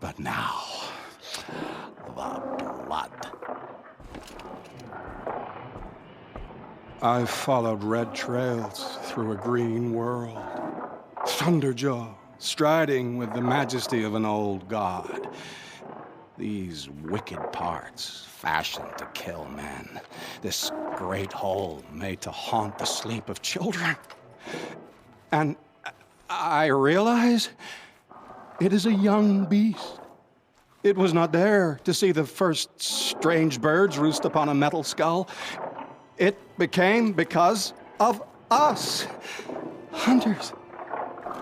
But now, the blood. I followed red trails through a green world. Thunderjaw, striding with the majesty of an old god. These wicked parts, fashioned to kill men. This great hole made to haunt the sleep of children. And I realize it is a young beast. It was not there to see the first strange birds roost upon a metal skull. It became because of us, hunters.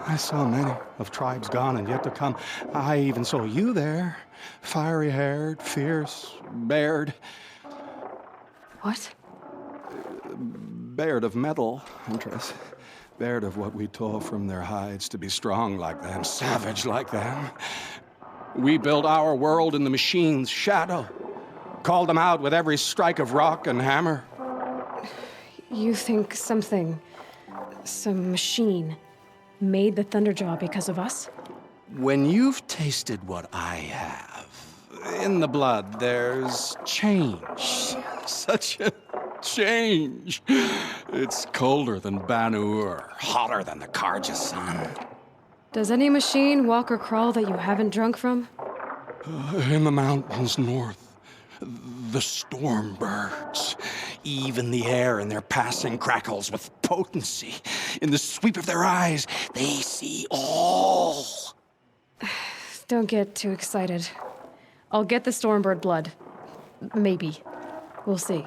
I saw many of tribes gone and yet to come. I even saw you there, fiery-haired, fierce, bared. What? Bared of metal, Huntress. Bared of what we tore from their hides to be strong like them, savage like them. We built our world in the machine's shadow. Called them out with every strike of rock and hammer. You think some machine, made the Thunderjaw because of us? When you've tasted what I have, in the blood there's change. Such a change. It's colder than Banuk, hotter than the Karja sun. Does any machine walk or crawl that you haven't drunk from? In the mountains north, the storm birds. Even the air in their passing crackles with potency. In the sweep of their eyes, they see all. Don't get too excited. I'll get the Stormbird blood. Maybe. We'll see.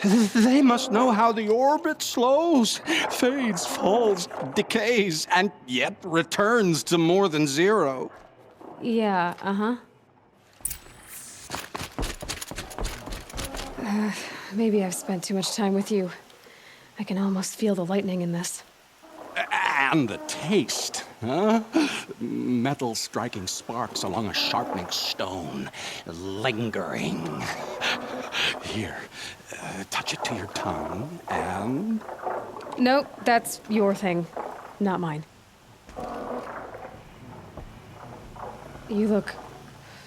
They must know how the orbit slows, fades, falls, decays, and yet returns to more than zero. Yeah, maybe I've spent too much time with you. I can almost feel the lightning in this. And the taste, huh? Metal striking sparks along a sharpening stone, lingering. Here, touch it to your tongue, and... Nope, that's your thing, not mine. You look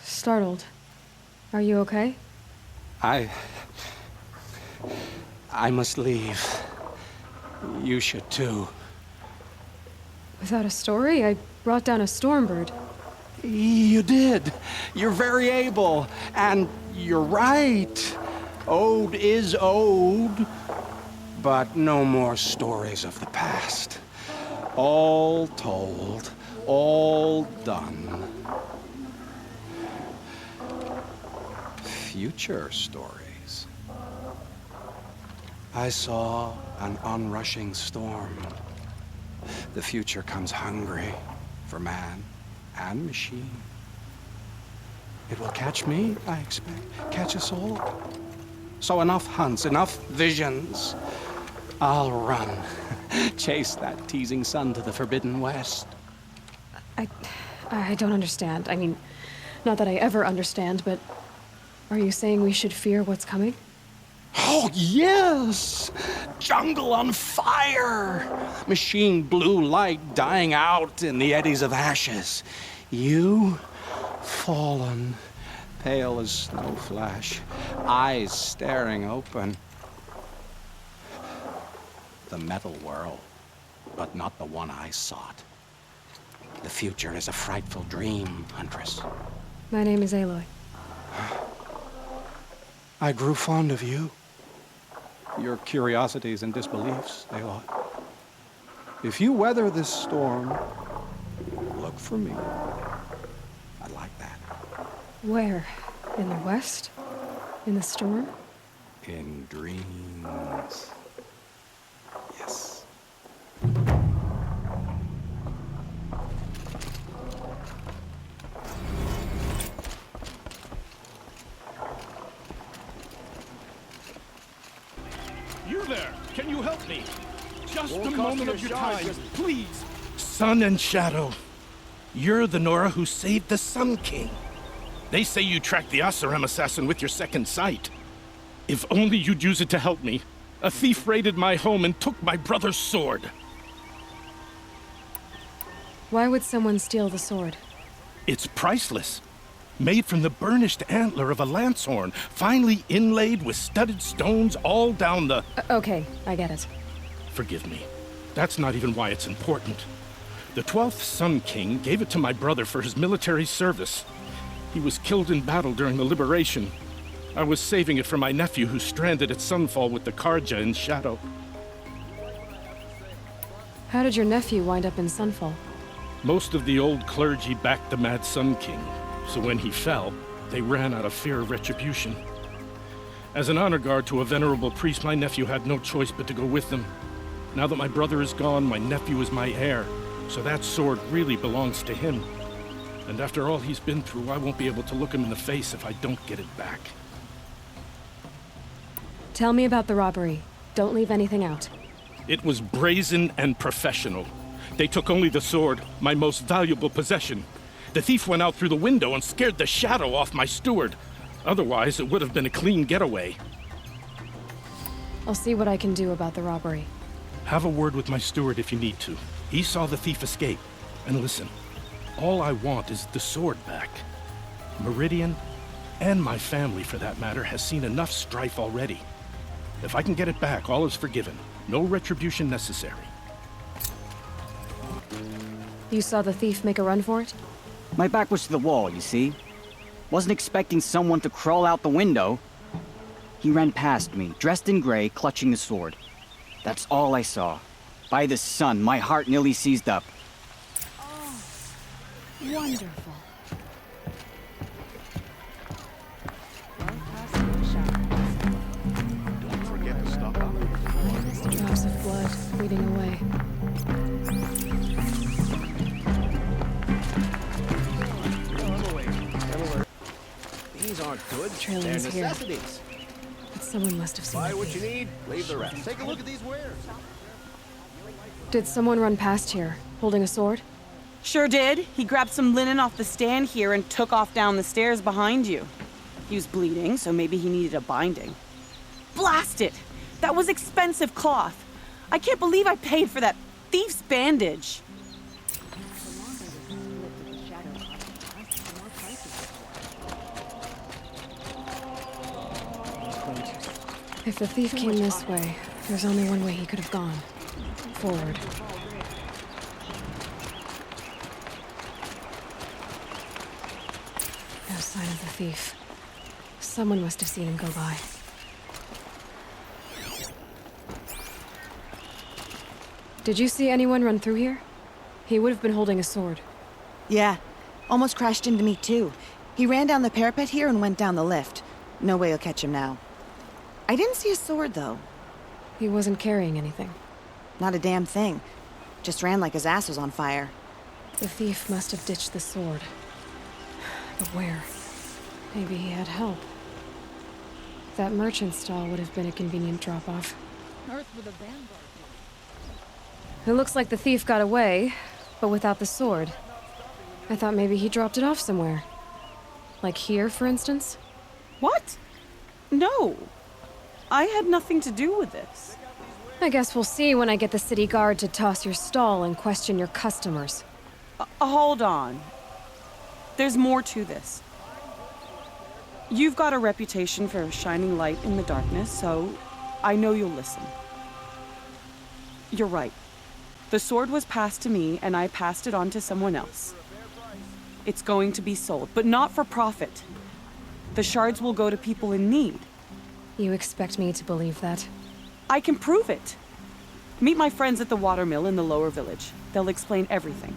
startled. Are you okay? I must leave. You should too. Without a story? I brought down a Stormbird. You did. You're very able. And you're right. Ode is owed. But no more stories of the past. All told, all done. Future stories. I saw an onrushing storm. The future comes hungry for man and machine. It will catch me, I expect. Catch us all. So enough hunts, enough visions. I'll run. Chase that teasing sun to the forbidden west. I don't understand. I mean, not that I ever understand, but are you saying we should fear what's coming? Oh, yes! Jungle on fire! Machine blue light dying out in the eddies of ashes. You, fallen, pale as snow flash, eyes staring open. The metal world, but not the one I sought. The future is a frightful dream, Huntress. My name is Aloy. I grew fond of you. Your curiosities and disbeliefs, Aloy. If you weather this storm, look for me. I like that. Where? In the west? In the storm? In dreams. Yes. You there! Can you help me? Just Won't a cost moment you of a your shot, time, just- please! Sun and Shadow. You're the Nora who saved the Sun King. They say you tracked the Asaram assassin with your second sight. If only you'd use it to help me. A thief raided my home and took my brother's sword. Why would someone steal the sword? It's priceless. Made from the burnished antler of a lancehorn, finely inlaid with studded stones all down the... Okay, I get it. Forgive me. That's not even why it's important. The 12th Sun King gave it to my brother for his military service. He was killed in battle during the Liberation. I was saving it for my nephew who's stranded at Sunfall with the Karja in Shadow. How did your nephew wind up in Sunfall? Most of the old clergy backed the Mad Sun King, so when he fell, they ran out of fear of retribution. As an honor guard to a venerable priest, my nephew had no choice but to go with them. Now that my brother is gone, my nephew is my heir, so that sword really belongs to him. And after all he's been through, I won't be able to look him in the face if I don't get it back. Tell me about the robbery. Don't leave anything out. It was brazen and professional. They took only the sword, my most valuable possession. The thief went out through the window and scared the shadow off my steward. Otherwise, it would have been a clean getaway. I'll see what I can do about the robbery. Have a word with my steward if you need to. He saw the thief escape. And listen, all I want is the sword back. Meridian, and my family for that matter, has seen enough strife already. If I can get it back, all is forgiven. No retribution necessary. You saw the thief make a run for it? My back was to the wall, you see. Wasn't expecting someone to crawl out the window. He ran past me, dressed in gray, clutching the sword. That's all I saw. By the sun, my heart nearly seized up. Wonderful. Don't forget to stop on the Just drops of blood bleeding away. These aren't goods. Trailing They're is here. necessities. But someone must have seen Buy the what you thief. need, leave the rest. Take a look at these wares. Did someone run past here, holding a sword? Sure did. He grabbed some linen off the stand here and took off down the stairs behind you. He was bleeding, so maybe he needed a binding. Blast it! That was expensive cloth. I can't believe I paid for that thief's bandage. If the thief came this way, there's only one way he could have gone. Forward. No sign of the thief. Someone must have seen him go by. Did you see anyone run through here? He would have been holding a sword. Yeah. Almost crashed into me, too. He ran down the parapet here and went down the lift. No way you'll catch him now. I didn't see a sword, though. He wasn't carrying anything. Not a damn thing. Just ran like his ass was on fire. The thief must have ditched the sword. But where? Maybe he had help. That merchant stall would have been a convenient drop-off. It looks like the thief got away, but without the sword. I thought maybe he dropped it off somewhere. Like here, for instance? What? No. I had nothing to do with this. I guess we'll see when I get the city guard to toss your stall and question your customers. Hold on. There's more to this. You've got a reputation for shining light in the darkness, so I know you'll listen. You're right. The sword was passed to me, and I passed it on to someone else. It's going to be sold, but not for profit. The shards will go to people in need. You expect me to believe that? I can prove it. Meet my friends at the watermill in the lower village. They'll explain everything.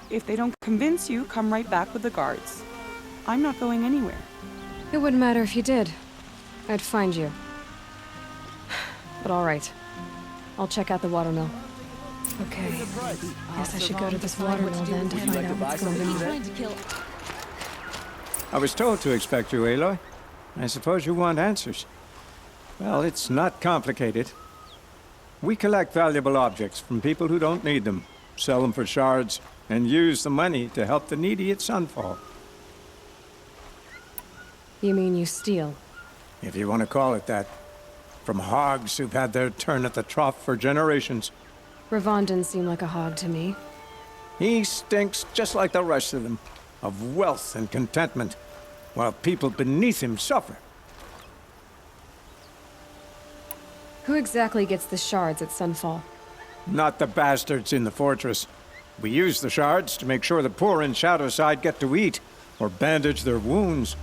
If they don't convince you, come right back with the guards. I'm not going anywhere. It wouldn't matter if you did. I'd find you. But all right. I'll check out the watermill. Okay. Guess I should go to this watermill then to find out what's going on. I was told to expect you, Aloy. I suppose you want answers. Well, it's not complicated. We collect valuable objects from people who don't need them, sell them for shards, and use the money to help the needy at Sunfall. You mean you steal? If you want to call it that. From hogs who've had their turn at the trough for generations. Ravon didn't seem like a hog to me. He stinks just like the rest of them, of wealth and contentment, while people beneath him suffer. Who exactly gets the shards at Sunfall? Not the bastards in the fortress. We use the shards to make sure the poor in Shadowside get to eat, or bandage their wounds.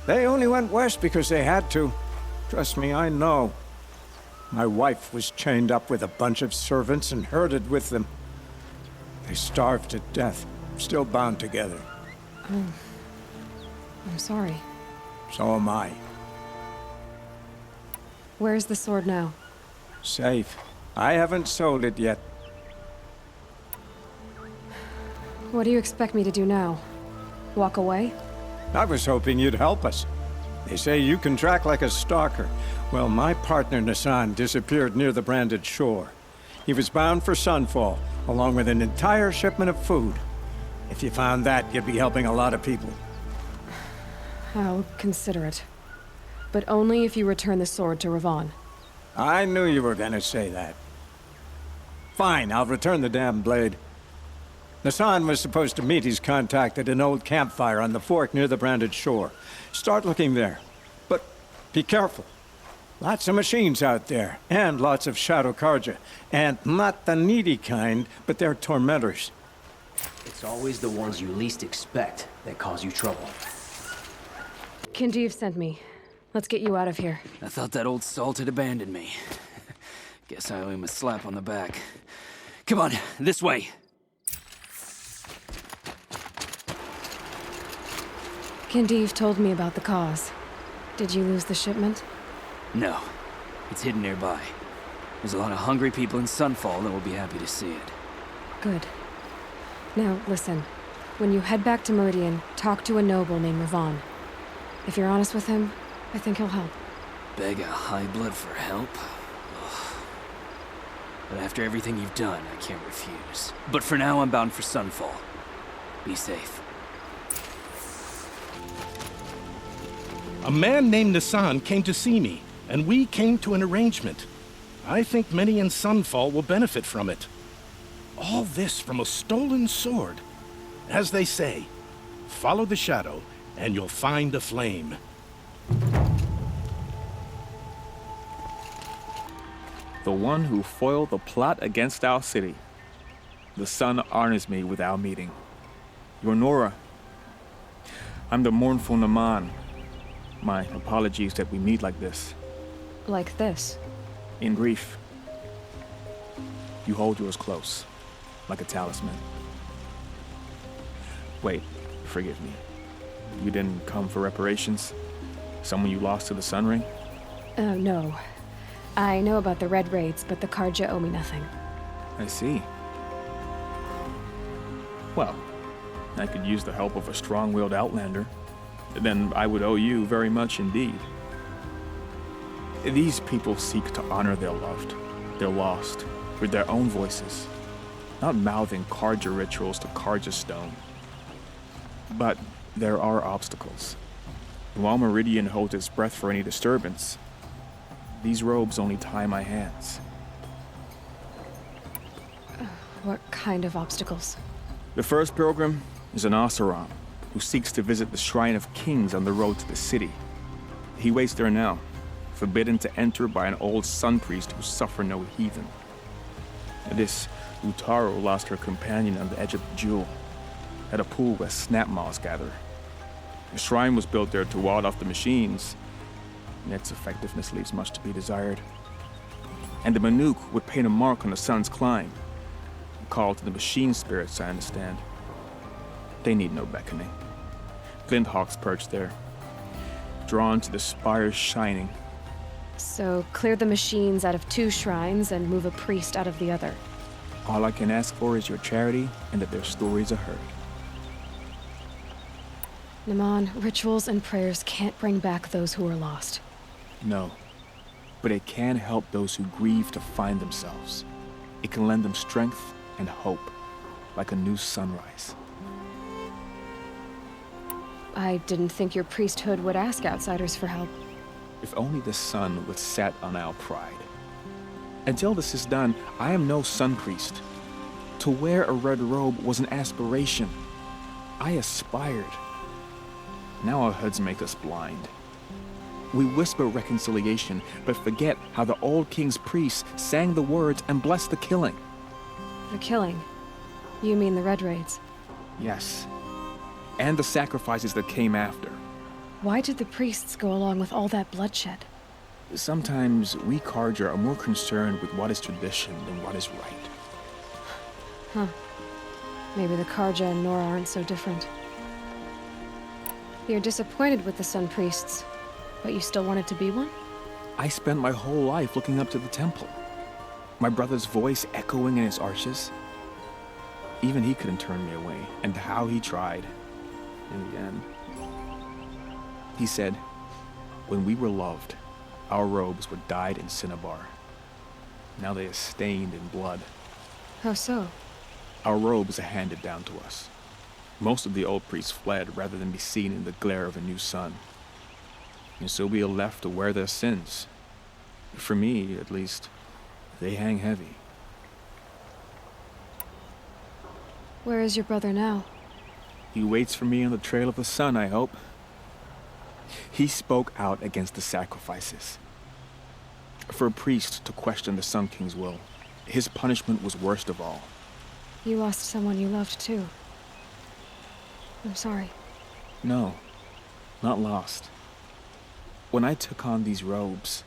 They only went west because they had to. Trust me, I know. My wife was chained up with a bunch of servants and herded with them. They starved to death, still bound together. Oh. I'm sorry. So am I. Where's the sword now? Safe. I haven't sold it yet. What do you expect me to do now? Walk away? I was hoping you'd help us. They say you can track like a stalker. Well, my partner Nassan disappeared near the branded shore. He was bound for Sunfall, along with an entire shipment of food. If you found that, you'd be helping a lot of people. I'll consider it. But only if you return the sword to Ravon. I knew you were gonna say that. Fine, I'll return the damn blade. Nassan was supposed to meet his contact at an old campfire on the fork near the branded shore. Start looking there. But be careful. Lots of machines out there, and lots of Shadow Karja. And not the needy kind, but they're tormentors. It's always the ones you least expect that cause you trouble. Kindiv sent me. Let's get you out of here. I thought that old salt had abandoned me. Guess I owe him a slap on the back. Come on, this way. Kindiv told me about the cause. Did you lose the shipment? No. It's hidden nearby. There's a lot of hungry people in Sunfall that will be happy to see it. Good. Now, listen. When you head back to Meridian, talk to a noble named Ravon. If you're honest with him, I think he'll help. Beg a high blood for help? Ugh. But after everything you've done, I can't refuse. But for now, I'm bound for Sunfall. Be safe. A man named Nassan came to see me, and we came to an arrangement. I think many in Sunfall will benefit from it. All this from a stolen sword. As they say, follow the shadow, and you'll find a flame. The one who foiled the plot against our city. The sun honors me with our meeting. You're Nora. I'm the mournful Naman. My apologies that we meet like this. Like this? In grief. You hold yours close, like a talisman. Wait, forgive me. You didn't come for reparations? Someone you lost to the Sun Ring? No. I know about the Red Raids, but the Karja owe me nothing. I see. Well, I could use the help of a strong-willed outlander. Then I would owe you very much indeed. These people seek to honor their loved, their lost, with their own voices, not mouthing Karja rituals to Karja stone. But there are obstacles. While Meridian holds its breath for any disturbance, these robes only tie my hands. What kind of obstacles? The first pilgrim is an Oseram who seeks to visit the Shrine of Kings on the road to the city. He waits there now, forbidden to enter by an old sun priest who suffer no heathen. This Utaru lost her companion on the edge of the Jewel, at a pool where snap moths gather. The shrine was built there to ward off the machines, and its effectiveness leaves much to be desired. And the Banuk would paint a mark on the sun's climb, a call to the machine spirits, I understand. They need no beckoning. Glint hawks perch there, drawn to the spire's shining. So clear the machines out of 2 shrines and move a priest out of the other. All I can ask for is your charity and that their stories are heard. Naman, rituals and prayers can't bring back those who are lost. No, but it can help those who grieve to find themselves. It can lend them strength and hope, like a new sunrise. I didn't think your priesthood would ask outsiders for help. If only the sun would set on our pride. Until this is done, I am no sun priest. To wear a red robe was an aspiration. I aspired. Now our hoods make us blind. We whisper reconciliation, but forget how the old king's priests sang the words and blessed the killing. The killing? You mean the Red Raids? Yes. And the sacrifices that came after. Why did the priests go along with all that bloodshed? Sometimes we Karja are more concerned with what is tradition than what is right. Huh. Maybe the Karja and Nora aren't so different. You're disappointed with the Sun Priests, but you still wanted to be one? I spent my whole life looking up to the temple. My brother's voice echoing in its arches. Even he couldn't turn me away, and how he tried. In the end. He said, when we were loved, our robes were dyed in cinnabar. Now they are stained in blood. How so? Our robes are handed down to us. Most of the old priests fled rather than be seen in the glare of a new sun. And so we are left to wear their sins. For me, at least, they hang heavy. Where is your brother now? He waits for me on the trail of the sun, I hope. He spoke out against the sacrifices. For a priest to question the Sun King's will, his punishment was worst of all. You lost someone you loved too. I'm sorry. No, not lost. When I took on these robes,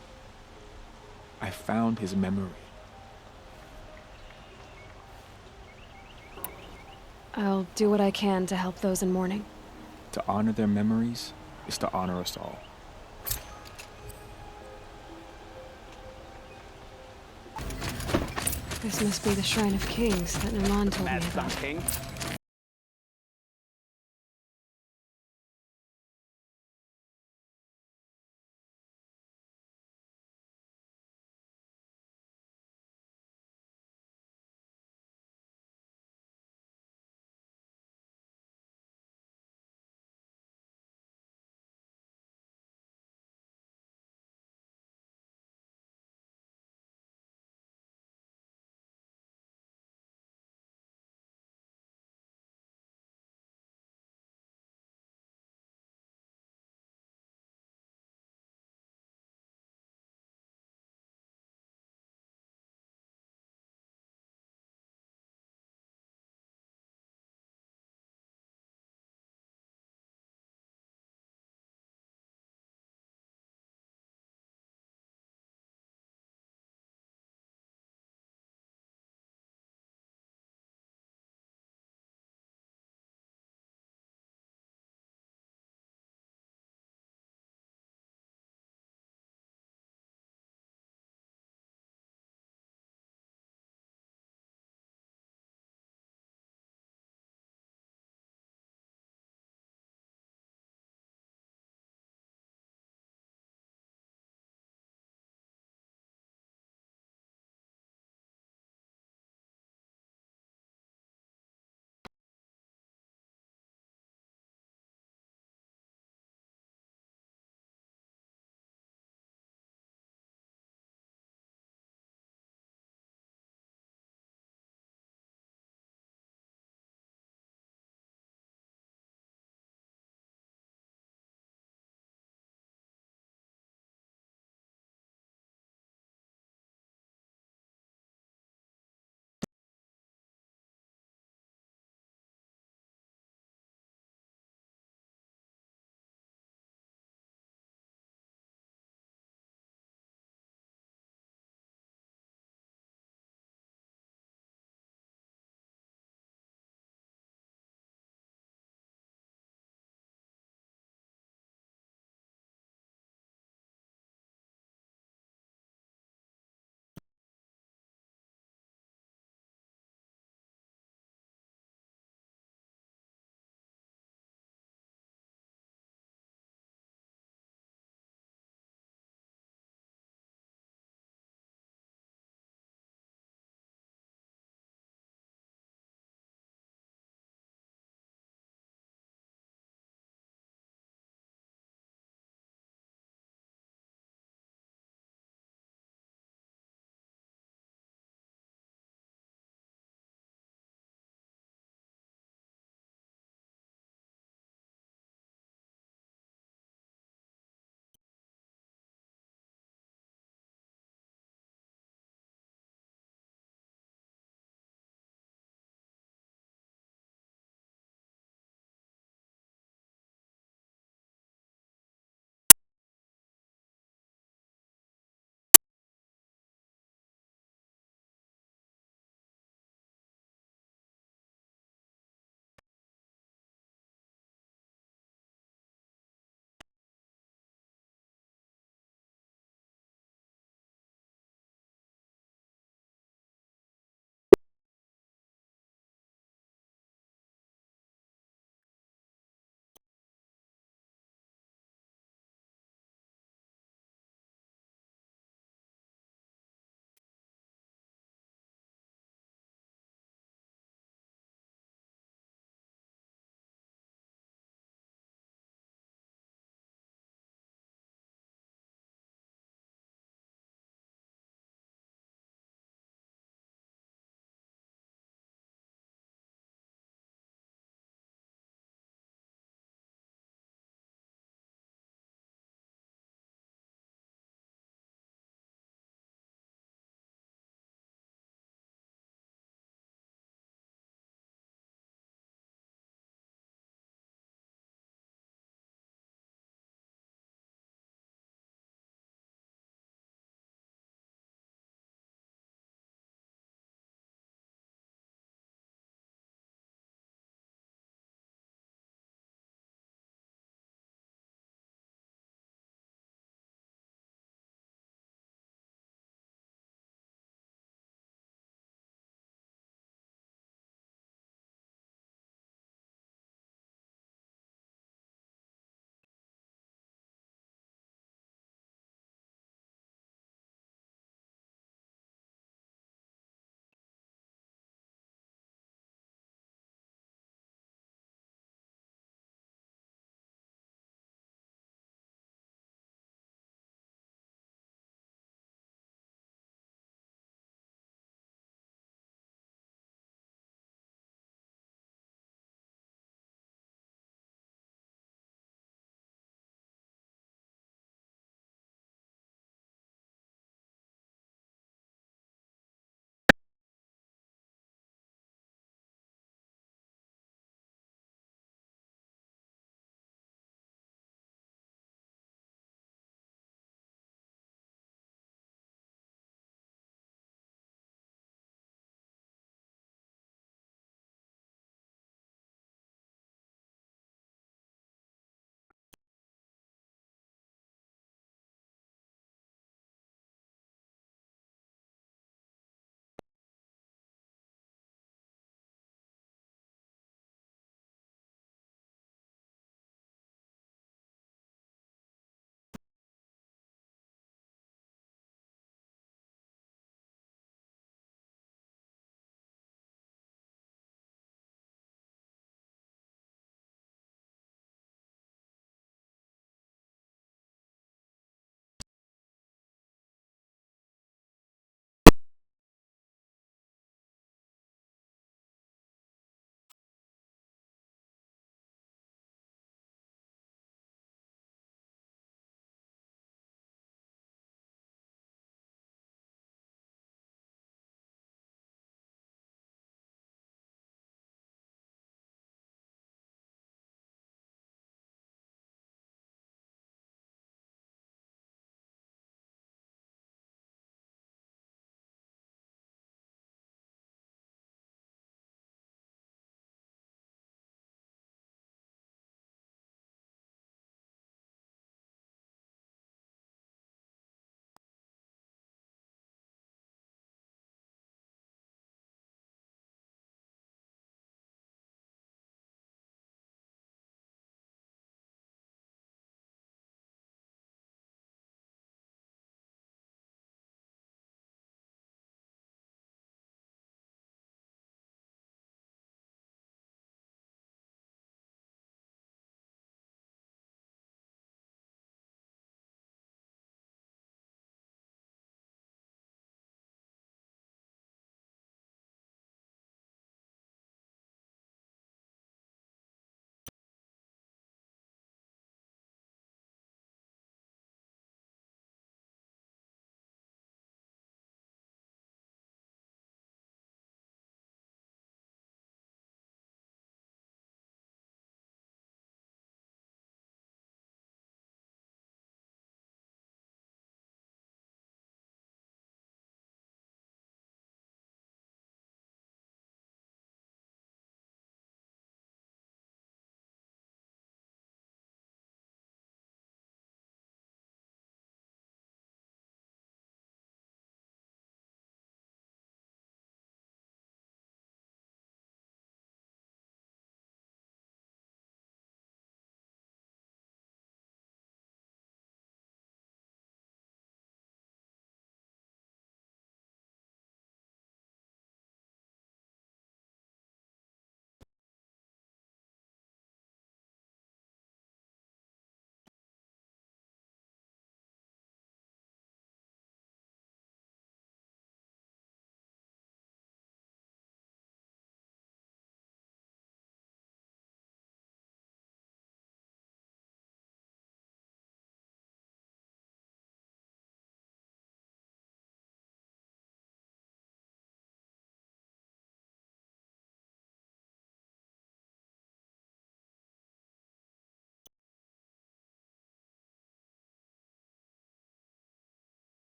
I found his memory. I'll do what I can to help those in mourning. To honor their memories is to honor us all. This must be the Shrine of Kings that Naman told me about. King,